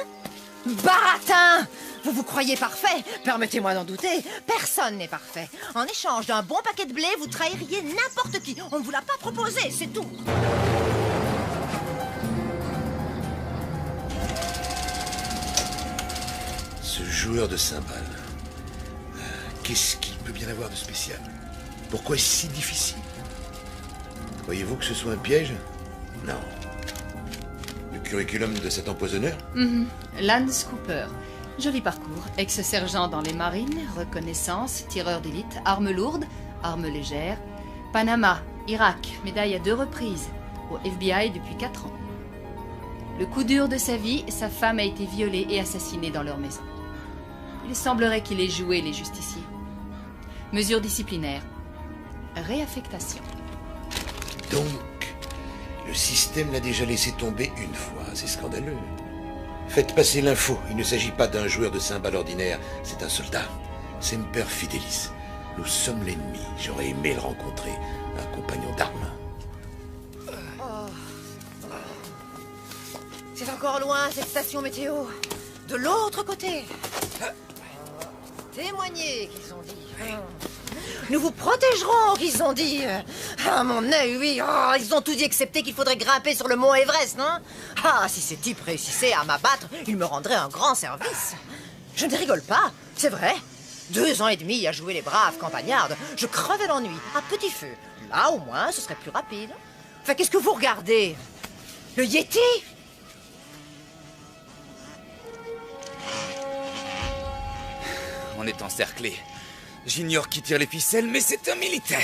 Baratin! Vous vous croyez parfait? Permettez-moi d'en douter. Personne n'est parfait. En échange d'un bon paquet de blé, vous trahiriez n'importe qui. On ne vous l'a pas proposé, c'est tout. Ce joueur de cymbales, qu'est-ce qu'il peut bien avoir de spécial? Pourquoi est-ce si difficile? Croyez-vous que ce soit un piège? Non. Le curriculum de cet empoisonneur? Lance Cooper. Joli parcours. Ex-sergent dans les marines, reconnaissance, tireur d'élite, armes lourdes, armes légères. Panama, Irak, médaille à 2 reprises. Au FBI depuis 4 ans. Le coup dur de sa vie, sa femme a été violée et assassinée dans leur maison. Il semblerait qu'il ait joué les justiciers. Mesures disciplinaires. Réaffectation. Donc, le système l'a déjà laissé tomber une fois. C'est scandaleux. Faites passer l'info. Il ne s'agit pas d'un joueur de cymbales ordinaire. C'est un soldat. Semper Fidelis. Nous sommes l'ennemi. J'aurais aimé le rencontrer. Un compagnon d'armes. C'est encore loin, cette station météo. De l'autre côté. Témoignez, qu'ils ont dit. Nous vous protégerons, qu'ils ont dit. Ah, mon œil, oui. Oh, ils ont tout dit, excepté qu'il faudrait grimper sur le mont Everest, non? Ah, si ces types réussissaient à m'abattre, ils me rendraient un grand service. Je ne rigole pas, c'est vrai. 2 ans et demi à jouer les braves campagnardes, je crevais l'ennui, à petit feu. Là, au moins, ce serait plus rapide. Enfin, qu'est-ce que vous regardez? Le Yeti? On est encerclé. J'ignore qui tire les ficelles, mais c'est un militaire.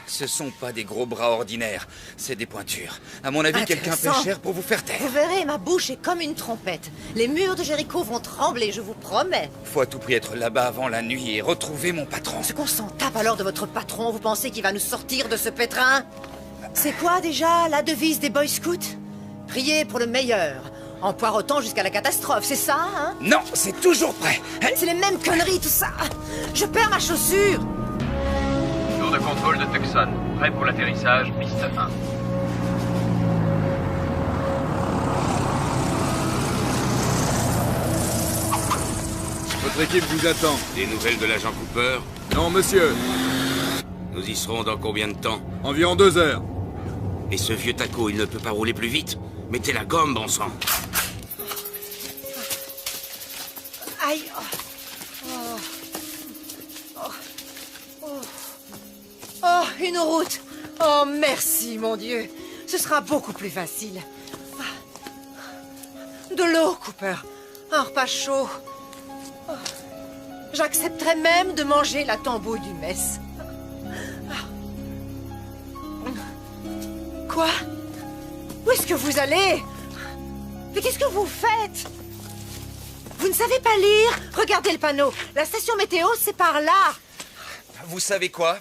Ce sont pas des gros bras ordinaires, c'est des pointures. À mon avis, quelqu'un paie cher pour vous faire taire. Vous verrez, ma bouche est comme une trompette. Les murs de Jéricho vont trembler, je vous promets. Faut à tout prix être là-bas avant la nuit et retrouver mon patron. Ce qu'on s'en tape alors de votre patron, vous pensez qu'il va nous sortir de ce pétrin? C'est quoi déjà la devise des Boy Scouts? Priez pour le meilleur. En poireautant jusqu'à la catastrophe, c'est ça, hein? Non, c'est toujours prêt. C'est les mêmes conneries, tout ça. Je perds ma chaussure. Tour de contrôle de Tucson. Prêt pour l'atterrissage, piste 1. Votre équipe vous attend. Des nouvelles de l'agent Cooper? Non, monsieur. Nous y serons dans combien de temps? Environ 2 heures. Et ce vieux taco, il ne peut pas rouler plus vite? Mettez la gomme, bon sang. Aïe. une route. Oh, merci, mon Dieu. Ce sera beaucoup plus facile. De l'eau, Cooper. Un repas chaud. Oh. J'accepterais même de manger la tambouille du mess. Quoi? Où est-ce que vous allez? Mais qu'est-ce que vous faites? Vous ne savez pas lire? Regardez le panneau. La station météo, c'est par là. Vous savez quoi?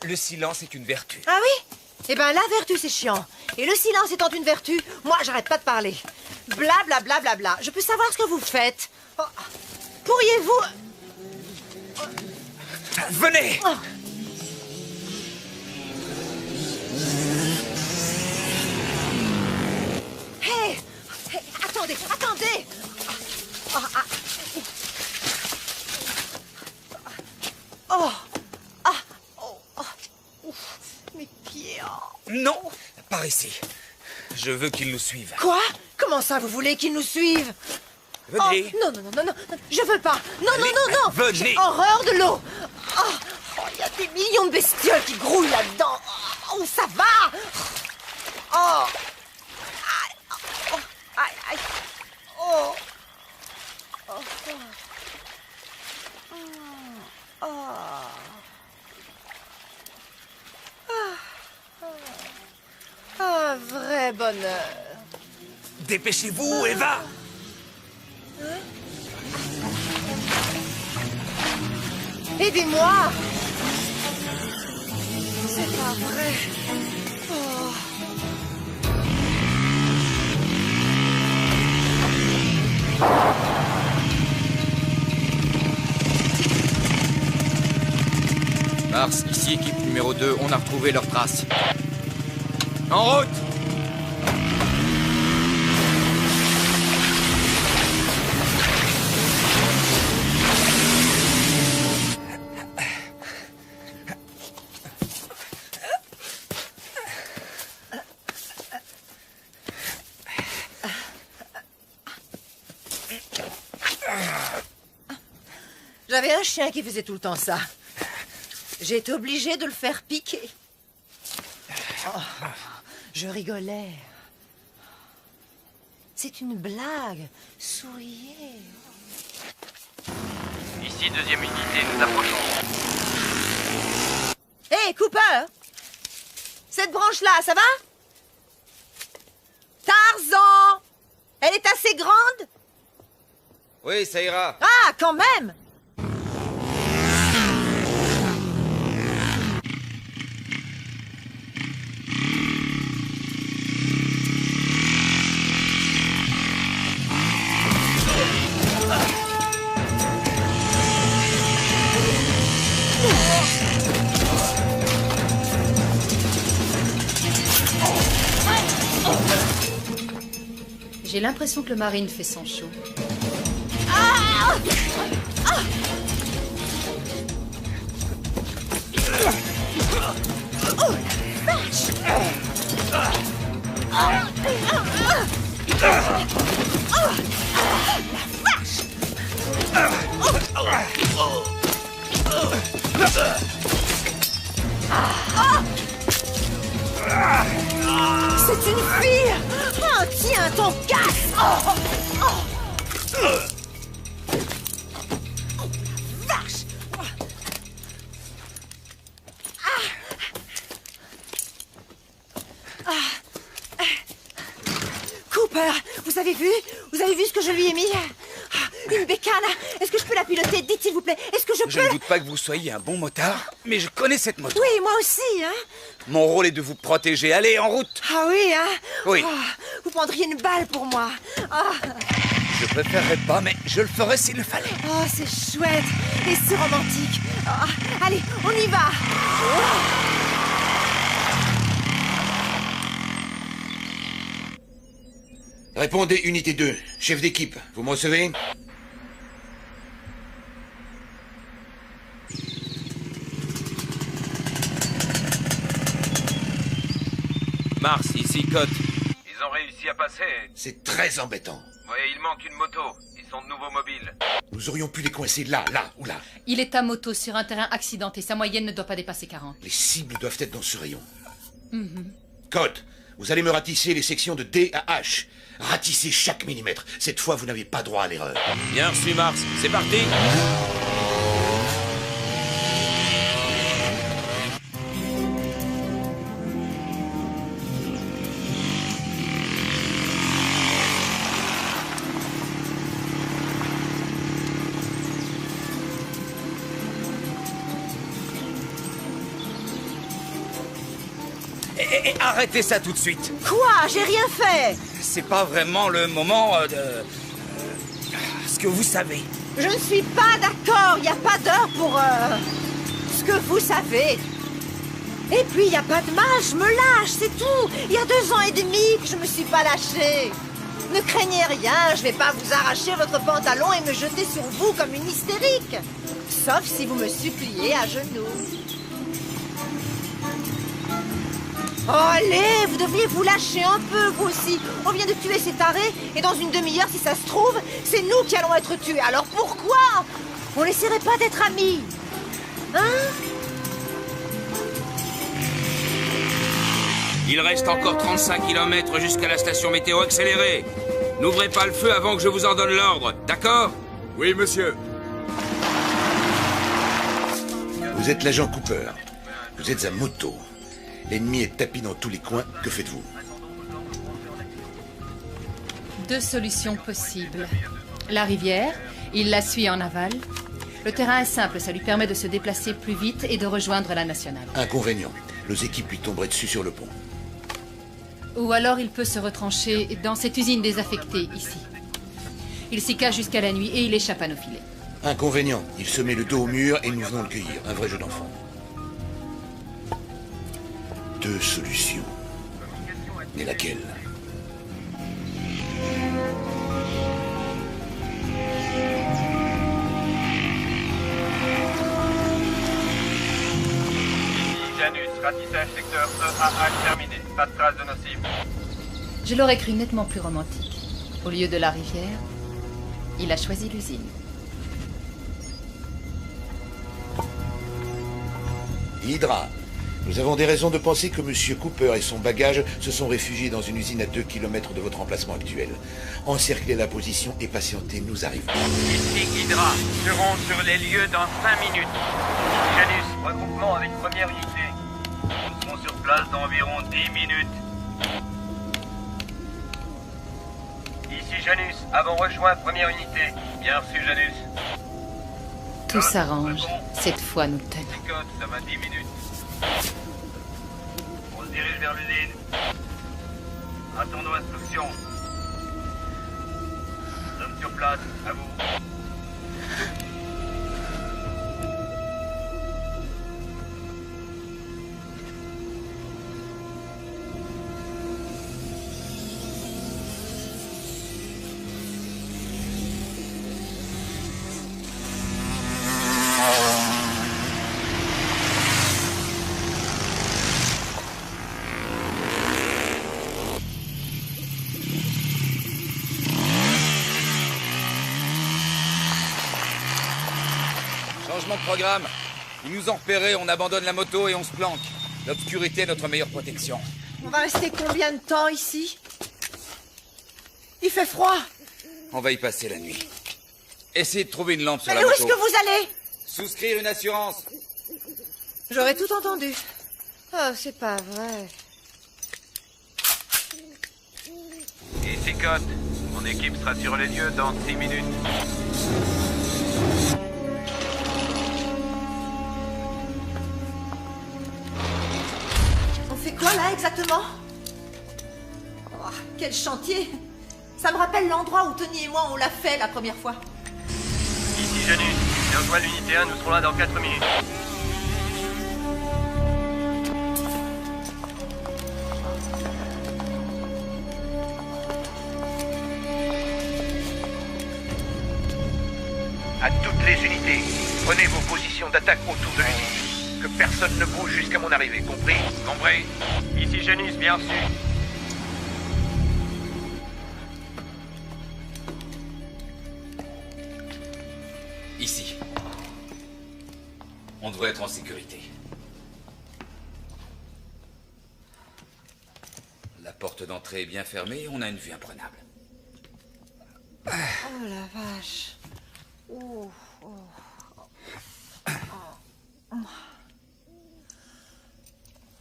Le silence est une vertu. Ah oui? Eh ben, la vertu, c'est chiant. Et le silence étant une vertu, moi, j'arrête pas de parler. Bla, bla, bla, bla, bla. Je peux savoir ce que vous faites? Oh. Pourriez-vous... Venez! Oh. Hey! Hey! Attendez! Attendez! Oh! Ah. Oh! Ah! Oh! Oh! Ouf. Mes pieds! Oh. Non! Par ici. Je veux qu'ils nous suivent. Quoi? Comment ça, vous voulez qu'ils nous suivent? Venez! Oh, non, non, non, non, non, je veux pas! Non, allez, non, non, non! venez. J'ai horreur de l'eau! Oh, il y a des millions de bestioles qui grouillent là-dedans! Oh, ça va! Oh! Aïe! Oh! Aïe! Aïe! Oh! Oh! Oh! Oh! Un vrai bonheur! Dépêchez-vous, Eva! Aidez-moi! C'est pas vrai. Oh. Mars, ici équipe numéro 2, on a retrouvé leurs traces. En route! J'avais un chien qui faisait tout le temps ça. J'ai été obligée de le faire piquer. Oh, je rigolais. C'est une blague. Souriez. Ici, deuxième unité, nous approchons. Hé, Cooper! Cette branche-là, ça va? Tarzan! Elle est assez grande? Oui, ça ira. Ah, quand même! J'ai l'impression que le Marine fait son show. Ah! Ah! Oh, vache! C'est une fille! Oh, tiens, ton casse! Oh, vache! Cooper, vous avez vu? Vous avez vu ce que je lui ai mis? Une bécane! Est-ce que je peux la piloter? Dites s'il vous plaît, est-ce que je peux... Je ne doute pas que vous soyez un bon motard, mais je connais cette moto. Oui, moi aussi, hein? Mon rôle est de vous protéger. Allez, en route! Ah oui, hein? Oui. Oh, vous prendriez une balle pour moi. Ah. Je préférerais pas, mais je le ferais s'il le fallait. Oh, c'est chouette et c'est romantique. Ah, allez, on y va. Répondez, unité 2. Chef d'équipe, vous me recevez? Mars, ici, Cote. Ils ont réussi à passer. C'est très embêtant. Oui, il manque une moto. Ils Ils sont de nouveau mobiles. Nous aurions pu les coincer là ou là. Il est à moto sur un terrain accidenté. Sa moyenne ne doit pas dépasser 40. Les cibles doivent être dans ce rayon. Mhm. Code, vous allez me ratisser les sections de D à H. Ratissez chaque millimètre. Cette fois, vous n'avez pas droit à l'erreur. Bien reçu, Mars. C'est parti. Et arrêtez ça tout de suite. Quoi? J'ai rien fait. C'est pas vraiment le moment de... ce que vous savez. Je ne suis pas d'accord. Il n'y a pas d'heure pour... ce que vous savez. Et puis, il n'y a pas de mal. Je me lâche, c'est tout. Il y a 2 ans et demi que je me suis pas lâchée. Ne craignez rien. Je vais pas vous arracher votre pantalon et me jeter sur vous comme une hystérique. Sauf si vous me suppliez à genoux. Oh, allez, vous devriez vous lâcher un peu, vous aussi. On vient de tuer ces tarés, et dans une demi-heure, si ça se trouve, c'est nous qui allons être tués. Alors pourquoi on n'essaierait pas d'être amis? Hein? Il reste encore 35 km jusqu'à la station météo accélérée. N'ouvrez pas le feu avant que je vous en donne l'ordre, d'accord? Oui, monsieur. Vous êtes l'agent Cooper. Vous êtes à moto. L'ennemi est tapis dans tous les coins. Que faites-vous? 2 solutions possibles. La rivière, il la suit en aval. Le terrain est simple, ça lui permet de se déplacer plus vite et de rejoindre la nationale. Inconvénient. Nos équipes lui tomberaient dessus sur le pont. Ou alors il peut se retrancher dans cette usine désaffectée, ici. Il s'y cache jusqu'à la nuit et il échappe à nos filets. Inconvénient. Il se met le dos au mur et nous venons le cueillir. Un vrai jeu d'enfant. 2 solutions. Mais laquelle? Janus, ratissage secteur EAH terminé. Pas de traces de nos cibles. Je l'aurais cru nettement plus romantique. Au lieu de la rivière, il a choisi l'usine. Hydra. Nous avons des raisons de penser que M. Cooper et son bagage se sont réfugiés dans une usine à 2 km de votre emplacement actuel. Encerclez la position et patientez, nous arrivons. Ici Hydra, serons sur les lieux dans 5 minutes. Janus, regroupement avec première unité. Nous serons sur place dans environ 10 minutes. Ici Janus, avons rejoint première unité. Bien reçu Janus. Tout s'arrange. Cette fois, nous tenons. Code, ça va 10 minutes. On se dirige vers l'usine. Attendons instruction. Nous sommes sur place, à vous. Changement de programme. Ils nous ont repérés, on abandonne la moto et on se planque. L'obscurité est notre meilleure protection. On va rester combien de temps ici? Il fait froid. On va y passer la nuit. Essayez de trouver une lampe sur Mais la où moto. est-ce que vous allez? Souscrire une assurance. J'aurais tout entendu. Oh, c'est pas vrai. Ici Code, mon équipe sera sur les lieux dans 6 minutes. On fait quoi là exactement? Oh, quel chantier! Ça me rappelle l'endroit où Tony et moi on l'a fait la première fois. Ici Janus, j'ai rejoint l'unité 1, nous serons là dans 4 minutes. À toutes les unités, prenez vos positions d'attaque autour de l'usine. Que personne ne bouge jusqu'à mon arrivée, compris? Compris. Ici Janus, bien reçu. On devrait être en sécurité. La porte d'entrée est bien fermée et on a une vue imprenable. Oh la vache. Oh, oh.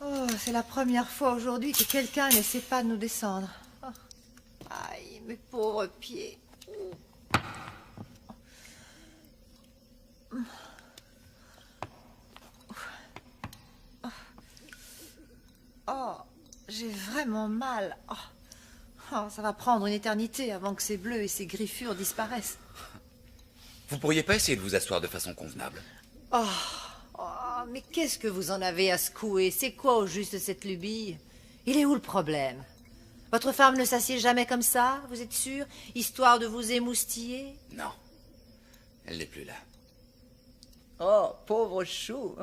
Oh, c'est la première fois aujourd'hui que quelqu'un n'essaie pas de nous descendre. Oh. Aïe, mes pauvres pieds. Oh, j'ai vraiment mal. Oh. Oh, ça va prendre une éternité avant que ces bleus et ces griffures disparaissent. Vous pourriez pas essayer de vous asseoir de façon convenable? Oh, oh, mais qu'est-ce que vous en avez à secouer? C'est quoi au juste cette lubie? Il est où le problème? Votre femme ne s'assied jamais comme ça, vous êtes sûr? Histoire de vous émoustiller? Non, elle n'est plus là. Oh, pauvre chou.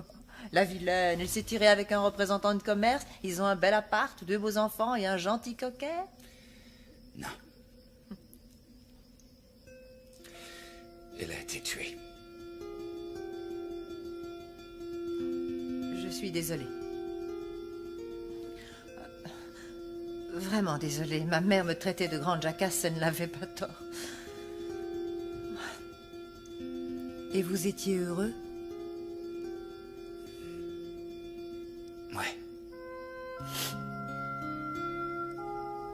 La vilaine, elle s'est tirée avec un représentant de commerce. Ils ont un bel appart, 2 beaux enfants et un gentil coquet. Non. Elle a été tuée. Je suis désolée. Vraiment désolée. Ma mère me traitait de grande jacasse, elle ne l'avait pas tort. Et vous étiez heureux? Ouais.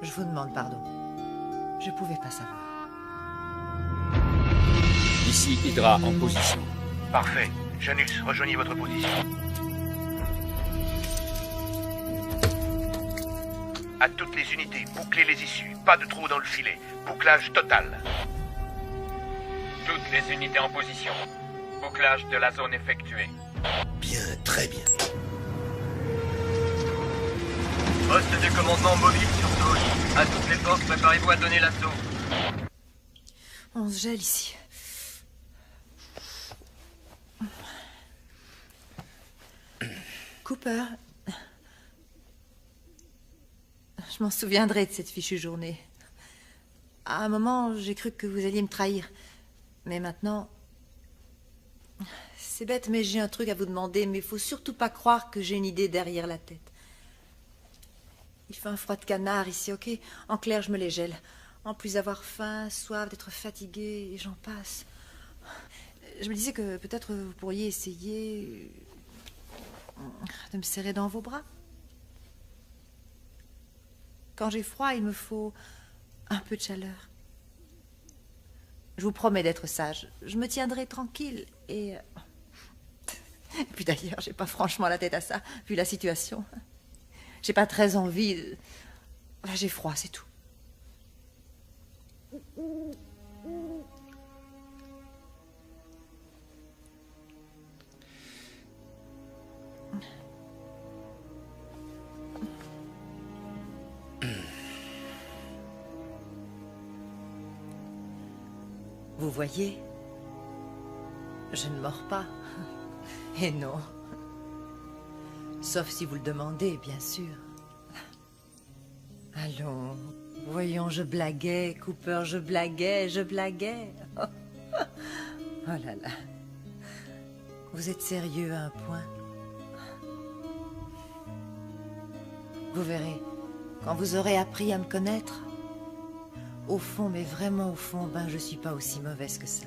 Je vous demande pardon. Je pouvais pas savoir. Ici Hydra en position. Parfait. Janus, rejoignez votre position. À toutes les unités, bouclez les issues. Pas de trou dans le filet. Bouclage total. Toutes les unités en position. Bouclage de la zone effectué. Bien, très bien. Poste de commandement mobile sur zone. À toutes les forces, préparez-vous à donner l'assaut. On se gèle ici. Cooper, je m'en souviendrai de cette fichue journée. À un moment, j'ai cru que vous alliez me trahir. Mais maintenant... C'est bête, mais j'ai un truc à vous demander, mais il faut surtout pas croire que j'ai une idée derrière la tête. Il fait un froid de canard ici, ok? En clair, je me les gèle. En plus d'avoir faim, soif, d'être fatiguée, et j'en passe. Je me disais que peut-être vous pourriez essayer de me serrer dans vos bras. Quand j'ai froid, il me faut un peu de chaleur. Je vous promets d'être sage. Je me tiendrai tranquille et puis d'ailleurs, j'ai pas franchement la tête à ça, vu la situation. J'ai pas très envie de... J'ai froid, c'est tout. Vous voyez, je ne mords pas. Et non. Sauf si vous le demandez, bien sûr. Allons, voyons, je blaguais, Cooper, je blaguais. Oh là là. Vous êtes sérieux à un point. Vous verrez, quand vous aurez appris à me connaître, au fond, mais vraiment au fond, ben je suis pas aussi mauvaise que ça.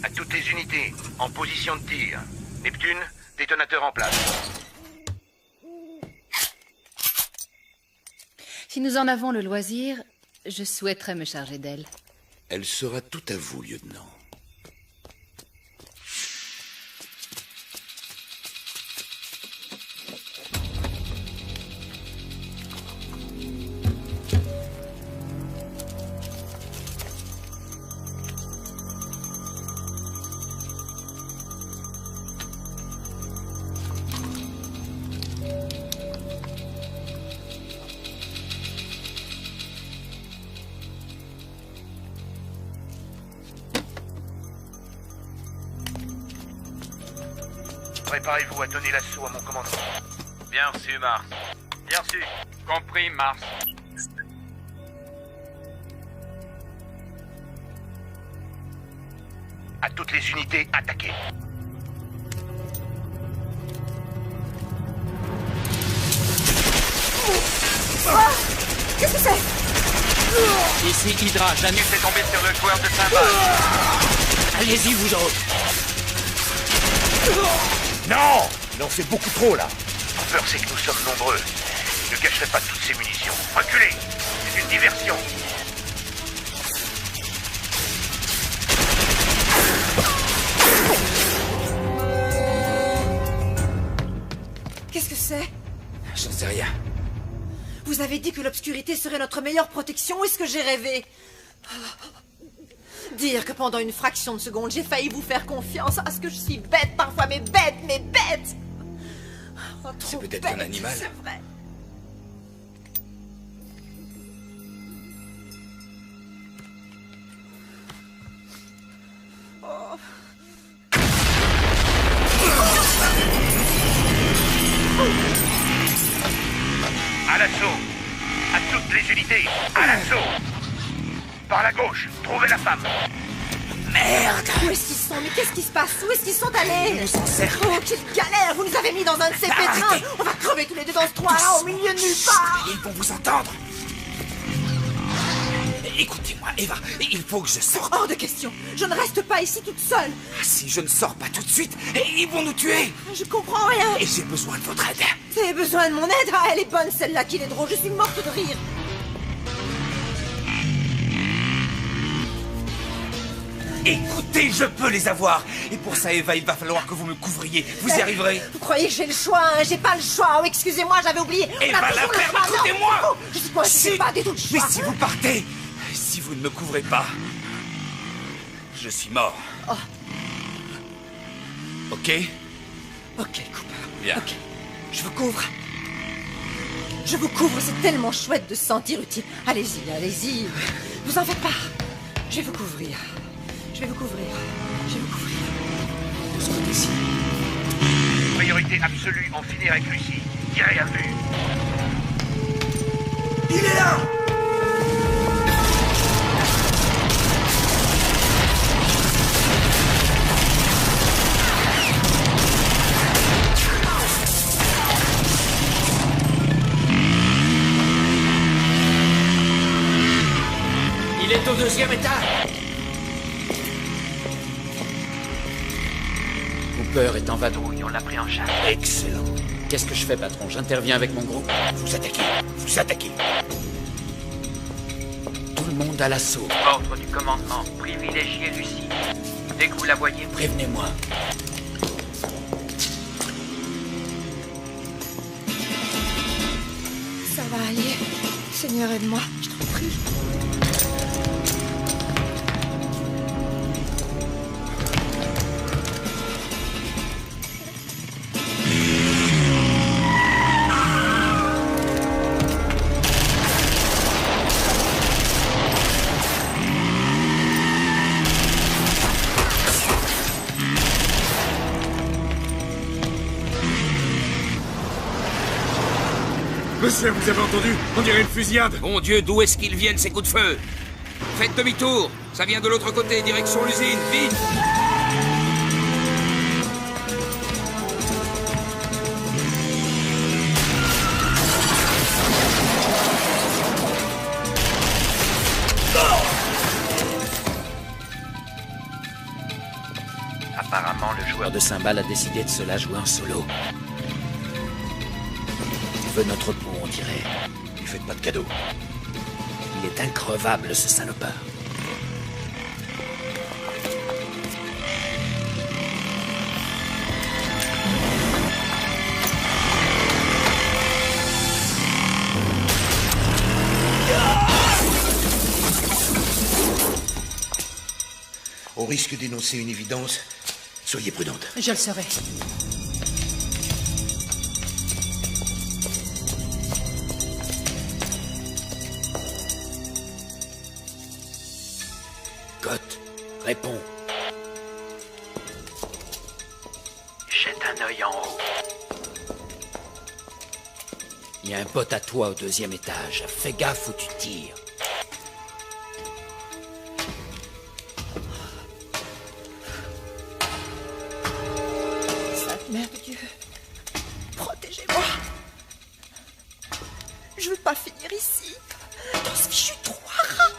À toutes les unités, en position de tir. Neptune, détonateur en place. Si nous en avons le loisir, je souhaiterais me charger d'elle. Elle sera tout à vous, lieutenant. Préparez-vous à donner l'assaut à mon commandement. Bien reçu, Mars. Bien reçu. Compris, Mars. À toutes les unités, attaquez. Qu'est-ce que c'est? Ici Hydra, Janus est tombé sur le joueur de cymbales. Allez-y, vous autres. Non! Il en fait beaucoup trop, là. La peur, c'est que nous sommes nombreux. Je ne gâcherai pas toutes ces munitions. Reculez! C'est une diversion. Qu'est-ce que c'est? J'en sais rien. Vous avez dit que l'obscurité serait notre meilleure protection. Est-ce que j'ai rêvé? Dire que pendant une fraction de seconde, j'ai failli vous faire confiance. Ah, ce que je suis bête parfois, mais bête, mais bête! Oh, C'est peut-être un animal. C'est vrai. Oh. À l'assaut! À toutes les unités! À l'assaut! Par la gauche, trouvez la femme! Merde! Où est-ce qu'ils sont? Mais qu'est-ce qui se passe? Où est-ce qu'ils sont allés? Ils nous encerclent. Oh, quelle galère! Vous nous avez mis dans un de ces pétrins! On va crever tous les deux dans ce trou-là, au milieu de nulle part! Ils vont vous entendre. Écoutez-moi, Eva, il faut que je sorte. Hors de question! Je ne reste pas ici toute seule! Si je ne sors pas tout de suite, ils vont nous tuer. Je comprends rien! Et j'ai besoin de votre aide. Vous avez besoin de mon aide? Ah, elle est bonne celle-là, qu'il est drôle, je suis morte de rire! Écoutez, je peux les avoir. Et pour ça, Eva, il va falloir que vous me couvriez. Vous y arriverez. Vous croyez que j'ai le choix, hein? J'ai pas le choix! Oh, excusez-moi, j'avais oublié! Eva, la ferme, écoutez-moi! Oh, je suis coincée, pas du tout le choix! Mais si vous partez, si vous ne me couvrez pas, je suis mort. Oh. Ok? Ok, Cooper. Bien. Ok. Je vous couvre. Je vous couvre, c'est tellement chouette de se sentir utile. Allez-y, allez-y. Vous en faites pas. Je vais vous couvrir. Je vais vous couvrir. Je vais vous couvrir. De ce côté-ci. Priorité absolue, en finir avec Lucie. Tirez à vue. Il est là! Il est au 2e étage. Cooper est en vadrouille, on l'a pris en charge. Excellent. Qu'est-ce que je fais, patron? J'interviens avec mon groupe. Vous attaquez. Vous attaquez. Tout le monde à l'assaut. Ordre du commandement. Privilégiez Lucie. Dès que vous la voyez, prévenez-moi. Ça va aller. Seigneur, aide-moi. Je t'en prie. Monsieur, vous avez entendu? On dirait une fusillade. Mon Dieu, d'où est-ce qu'ils viennent, ces coups de feu? Faites demi-tour. Ça vient de l'autre côté, direction l'usine. Vite! Apparemment, le joueur de cymbales a décidé de se la jouer en solo. Il veut notre peau, on dirait. Lui faites pas de cadeau. Il est increvable, ce salopard. Au risque d'énoncer une évidence, soyez prudente. Je le serai. Scott, réponds. Jet jette un œil en haut. Il y a un pote à toi au 2e étage. Fais gaffe où tu tires. Sainte Mère de Dieu, protégez-moi. Je veux pas finir ici, dans ce fichu trou à rats.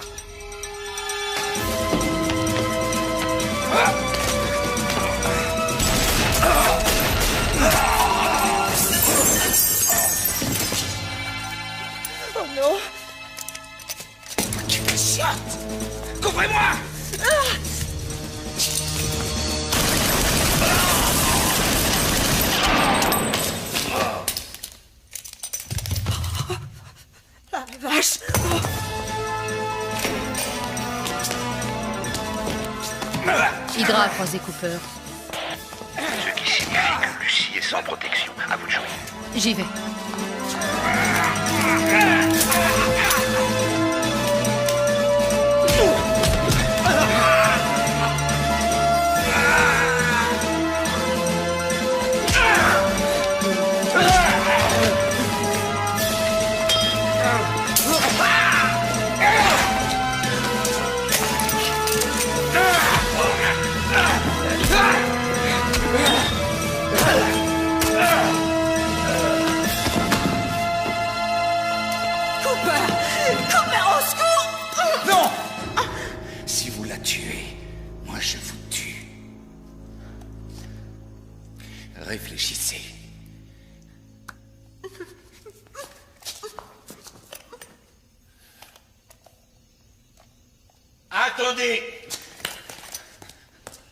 Oh non! Tu me chiottes! Couvrez-moi! La vache! Hydra a croisé Cooper. Ce qui signifie que Lucie est sans protection. À vous de jouer. J'y vais. Si vous la tuez, moi je vous tue. Réfléchissez. Attendez!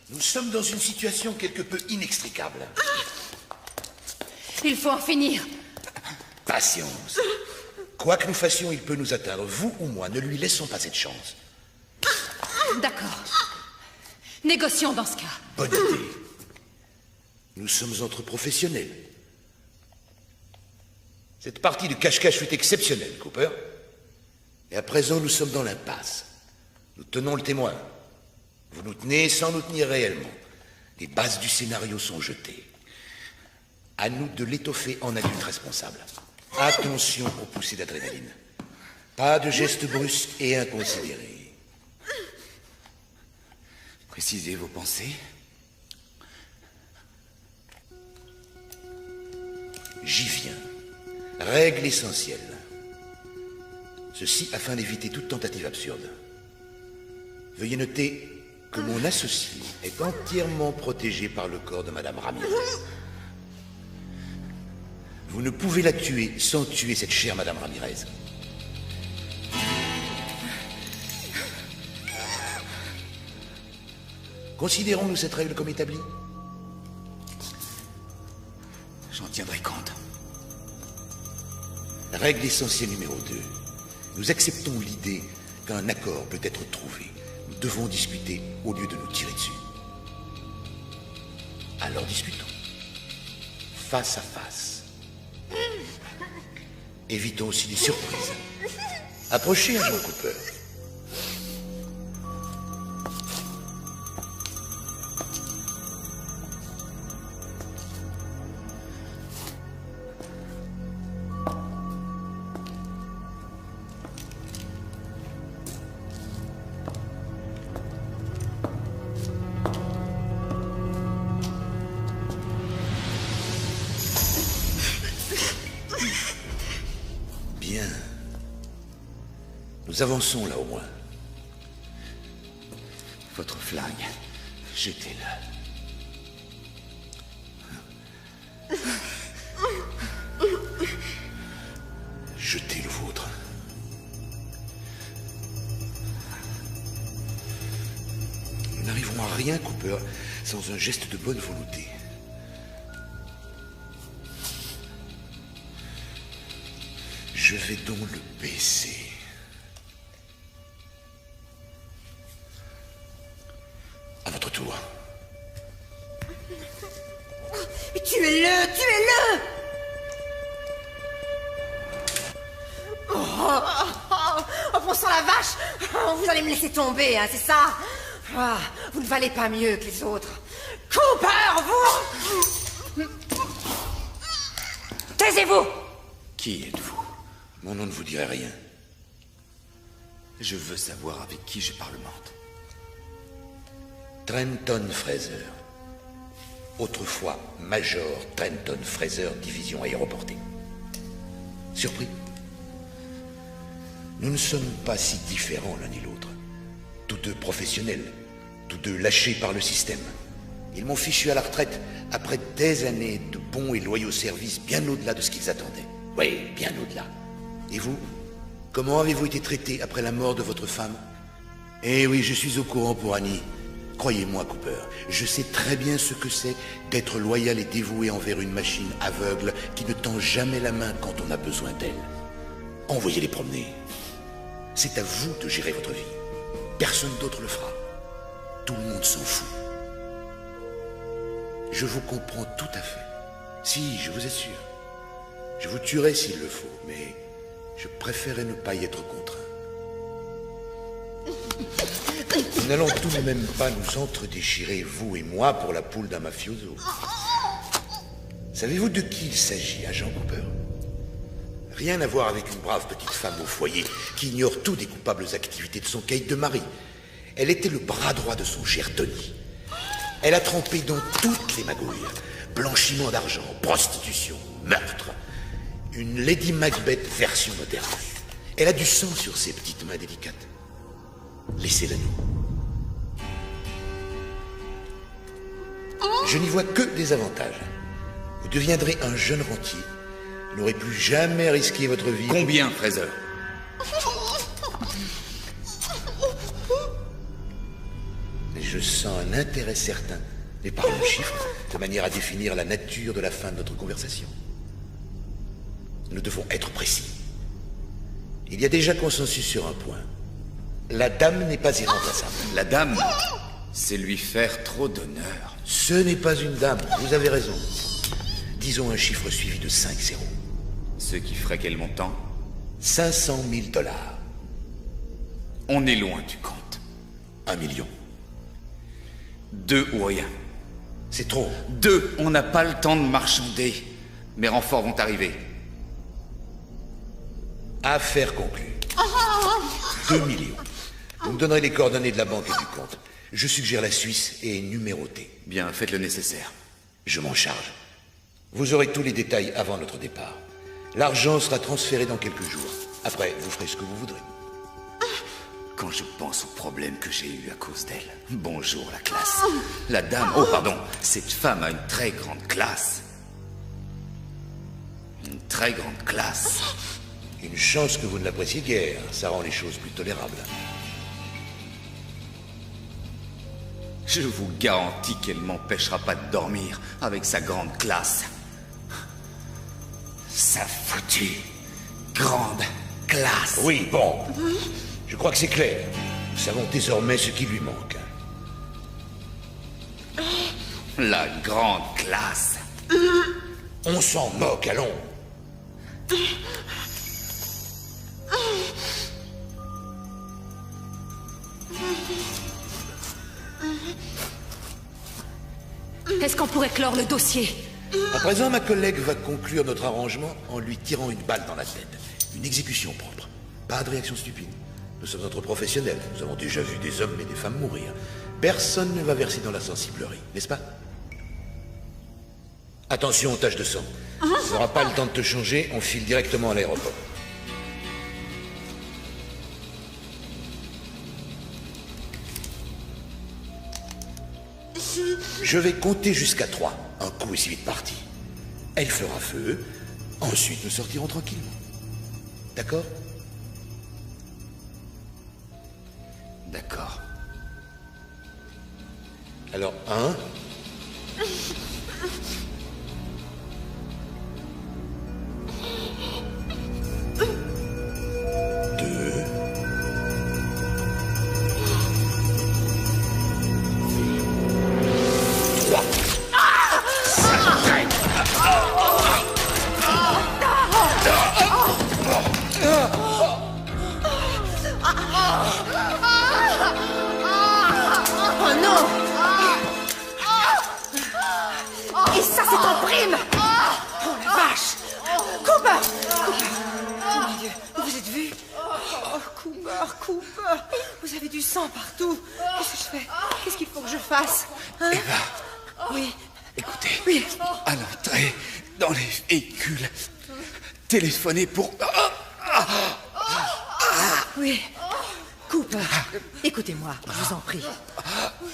Nous sommes dans une situation quelque peu inextricable. Il faut en finir. Patience. Quoi que nous fassions, il peut nous atteindre. Vous ou moi, ne lui laissons pas cette chance. D'accord. Négocions dans ce cas. Bonne idée. Nous sommes entre professionnels. Cette partie de cache-cache fut exceptionnelle, Cooper. Et à présent, nous sommes dans l'impasse. Nous tenons le témoin. Vous nous tenez sans nous tenir réellement. Les bases du scénario sont jetées. À nous de l'étoffer en adulte responsable. Attention aux poussées d'adrénaline. Pas de gestes brusques et inconsidérés. Précisez vos pensées. J'y viens. Règle essentielle. Ceci afin d'éviter toute tentative absurde. Veuillez noter que mon associé est entièrement protégé par le corps de Madame Ramirez. Vous ne pouvez la tuer sans tuer cette chère Madame Ramirez. Considérons-nous cette règle comme établie? J'en tiendrai compte. Règle essentielle numéro 2. Nous acceptons l'idée qu'un accord peut être trouvé. Nous devons discuter au lieu de nous tirer dessus. Alors discutons. Face à face. Évitons aussi les surprises. Approchez, agent Cooper. Nous avançons là au moins. Votre flingue, jetez-le. Jetez le vôtre. Nous n'arriverons à rien, Cooper, sans un geste de bonne volonté. Je vais donc le baisser. À votre tour. Tuez-le, tuez-le! Oh, bon sang la vache! Vous allez me laisser tomber, hein, c'est ça? Vous ne valez pas mieux que les autres. Cooper, vous! Taisez-vous! Qui êtes-vous? Mon nom ne vous dirait rien. Je veux savoir avec qui je parlemente. Trenton Fraser. Autrefois Major Trenton Fraser, division aéroportée. Surpris? Nous ne sommes pas si différents l'un et l'autre. Tous deux professionnels, tous deux lâchés par le système. Ils m'ont fichu à la retraite après des années de bons et loyaux services bien au-delà de ce qu'ils attendaient. Oui, bien au-delà. Et vous? Comment avez-vous été traité après la mort de votre femme? Eh oui, je suis au courant pour Annie. Croyez-moi, Cooper, je sais très bien ce que c'est d'être loyal et dévoué envers une machine aveugle qui ne tend jamais la main quand on a besoin d'elle. Envoyez-les promener. C'est à vous de gérer votre vie. Personne d'autre le fera. Tout le monde s'en fout. Je vous comprends tout à fait. Si, je vous assure. Je vous tuerai s'il le faut, mais je préférerais ne pas y être contraint. Nous n'allons tout de même pas nous entre-déchirer, vous et moi, pour la poule d'un mafioso. Savez-vous de qui il s'agit, agent Cooper? Rien à voir avec une brave petite femme au foyer qui ignore tout des coupables activités de son caïd de mari. Elle était le bras droit de son cher Tony. Elle a trempé dans toutes les magouilles. Blanchiment d'argent, prostitution, meurtre. Une Lady Macbeth version moderne. Elle a du sang sur ses petites mains délicates. Laissez-la nous. Je n'y vois que des avantages. Vous deviendrez un jeune rentier. Vous n'aurez plus jamais risqué votre vie. Combien, Fraser? Je sens un intérêt certain. Mais parlons chiffres, de manière à définir la nature de la fin de notre conversation. Nous devons être précis. Il y a déjà consensus sur un point. La dame n'est pas irremplaçable. La dame, c'est lui faire trop d'honneur. Ce n'est pas une dame, vous avez raison. Disons un chiffre suivi de 5 zéros. Ce qui ferait quel montant? 500 000 $. On est loin du compte. 1 million. 2 ou rien. C'est trop. 2, on n'a pas le temps de marchander. Mes renforts vont arriver. Affaire conclue. 2 millions. Vous me donnerez les coordonnées de la banque et du compte. Je suggère la Suisse et numérotée. Bien, faites le nécessaire. Je m'en charge. Vous aurez tous les détails avant notre départ. L'argent sera transféré dans quelques jours. Après, vous ferez ce que vous voudrez. Quand je pense aux problèmes que j'ai eus à cause d'elle. Bonjour, la classe. La dame... Oh, pardon. Cette femme a une très grande classe. Une très grande classe. Une chance que vous ne l'appréciez guère. Ça rend les choses plus tolérables. Je vous garantis qu'elle m'empêchera pas de dormir avec sa grande classe. Sa foutue grande classe. Oui, bon. Je crois que c'est clair. Nous savons désormais ce qui lui manque. La grande classe. On s'en moque, allons. Est-ce qu'on pourrait clore le dossier? À présent, ma collègue va conclure notre arrangement en lui tirant une balle dans la tête. Une exécution propre. Pas de réaction stupide. Nous sommes entre professionnels. Nous avons déjà vu des hommes et des femmes mourir. Personne ne va verser dans la sensiblerie, n'est-ce pas? Attention aux taches de sang. Tu n'auras pas le temps de te changer, on file directement à l'aéroport. Je vais compter jusqu'à 3. Un coup est si vite parti. Elle fera feu. Ensuite, nous sortirons tranquillement. D'accord? D'accord. Alors, 1... Cooper! Oh mon Dieu, vous êtes vu? Oh, Cooper, vous avez du sang partout. Qu'est-ce que je fais? Qu'est-ce qu'il faut que je fasse? Hein? Eva, oui. Écoutez, oui. À l'entrée, dans les véhicules, téléphonez pour... Oui. Cooper, écoutez-moi, je vous en prie.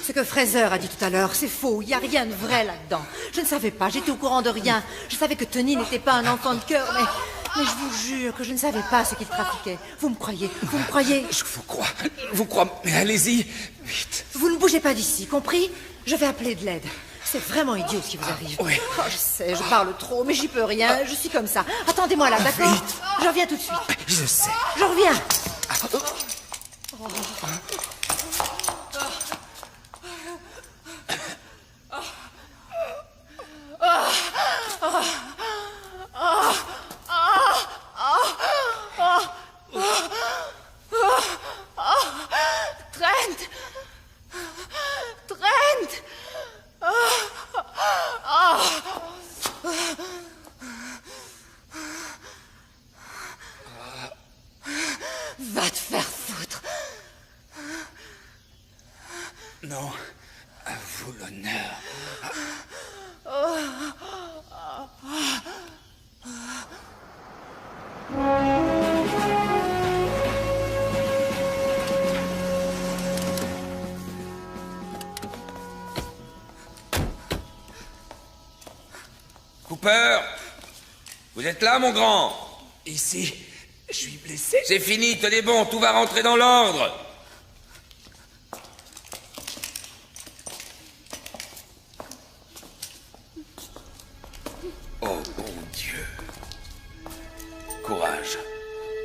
Ce que Fraser a dit tout à l'heure, c'est faux. Il n'y a rien de vrai là-dedans. Je ne savais pas, j'étais au courant de rien. Je savais que Tony n'était pas un enfant de cœur, mais je vous jure que je ne savais pas ce qu'il trafiquait. Vous me croyez? Vous me croyez? Je vous crois, mais allez-y, vite. Vous ne bougez pas d'ici, compris? Je vais appeler de l'aide. C'est vraiment idiot ce qui vous arrive. Oui. Oh, je sais, je parle trop, mais j'y peux rien. Je suis comme ça. Attendez-moi là, d'accord? Vite. Je reviens tout de suite. Je sais. Je reviens. Va te faire foutre. Non, à vous l'honneur. Cooper, vous êtes là, mon grand? Ici, je suis blessé. C'est fini, tenez bon, tout va rentrer dans l'ordre. Oh, bon Dieu. Courage.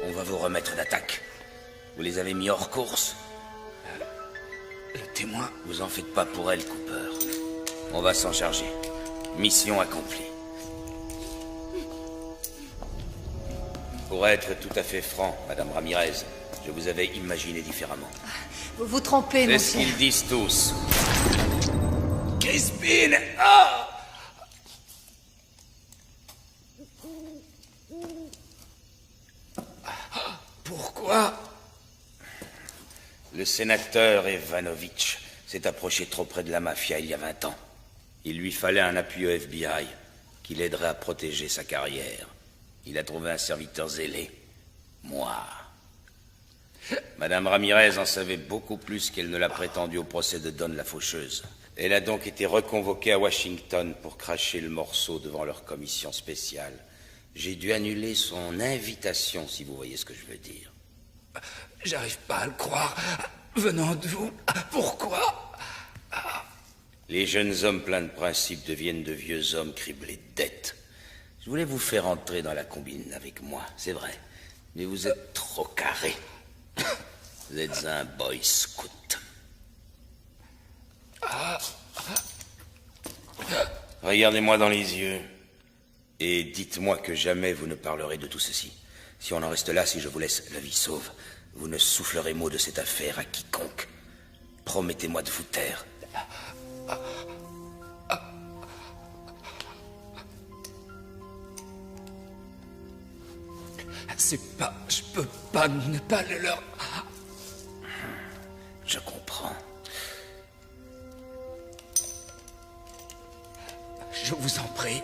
On va vous remettre d'attaque. Vous les avez mis hors course. Le témoin... Vous en faites pas pour elle, Cooper. On va s'en charger. Mission accomplie. Pour être tout à fait franc, Madame Ramirez, je vous avais imaginé différemment. Vous vous trompez, C'est mon ce cher. qu'ils disent tous. Crispin! Ah! Pourquoi? Le sénateur Evanovitch s'est approché trop près de la mafia il y a 20 ans. Il lui fallait un appui au FBI qui l'aiderait à protéger sa carrière. Il a trouvé un serviteur zélé. Moi. Madame Ramirez en savait beaucoup plus qu'elle ne l'a prétendu au procès de Dawn la faucheuse. Elle a donc été reconvoquée à Washington pour cracher le morceau devant leur commission spéciale. J'ai dû annuler son invitation, si vous voyez ce que je veux dire. J'arrive pas à le croire. Venant de vous, pourquoi? Les jeunes hommes pleins de principes deviennent de vieux hommes criblés de dettes. Je voulais vous faire entrer dans la combine avec moi, c'est vrai. Mais vous êtes trop carré. Vous êtes un boy scout. Regardez-moi dans les yeux. Et dites-moi que jamais vous ne parlerez de tout ceci. Si on en reste là, si je vous laisse la vie sauve, vous ne soufflerez mot de cette affaire à quiconque. Promettez-moi de vous taire. C'est pas... Je peux pas ne pas le leur... Je comprends. Je vous en prie.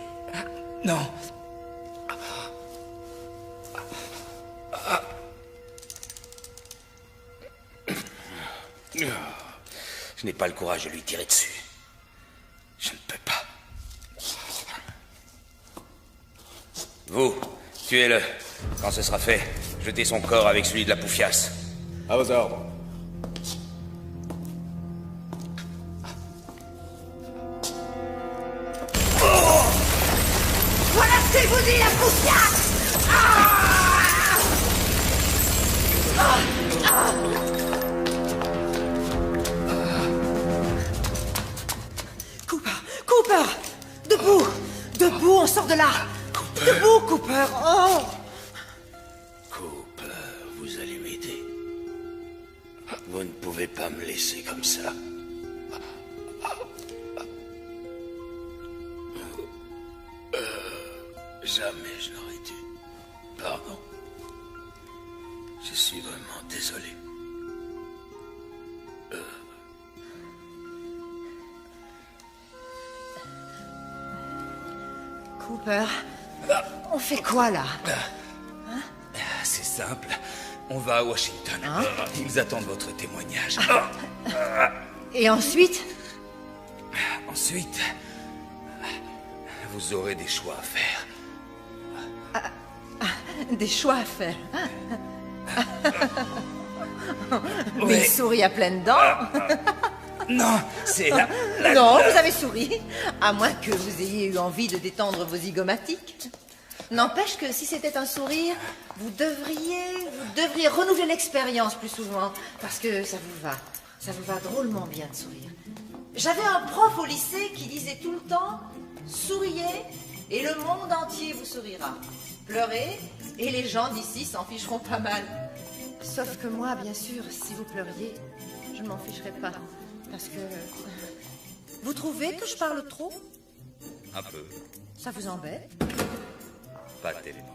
Non. Je n'ai pas le courage de lui tirer dessus. Je ne peux pas. Vous, tuez-le. Quand ce sera fait, jetez son corps avec celui de la poufiasse. À vos ordres. Voilà ce que vous dit la poufiasse! Cooper! Debout! Debout, on sort de là! Debout, Cooper! Oh! Cooper, vous allez m'aider. Vous ne pouvez pas me laisser comme ça. Jamais je n'aurais dû. Pardon. Je suis vraiment désolé. Cooper, on fait quoi là? C'est simple. On va à Washington. Ils attendent votre témoignage. Et ensuite? Ensuite, vous aurez des choix à faire. Des choix à faire. Mais il sourit à pleines dents. Non, c'est la... Non, vous avez souri. À moins que vous ayez eu envie de détendre vos zygomatiques. N'empêche que si c'était un sourire, vous devriez renouveler l'expérience plus souvent. Parce que ça vous va. Ça vous va drôlement bien de sourire. J'avais un prof au lycée qui disait tout le temps « Souriez et le monde entier vous sourira. Pleurez et les gens d'ici s'en ficheront pas mal. » Sauf que moi, bien sûr, si vous pleuriez, je ne m'en ficherais pas. Parce que... Vous trouvez que je parle trop? Un peu. Ça vous embête? Pas tellement.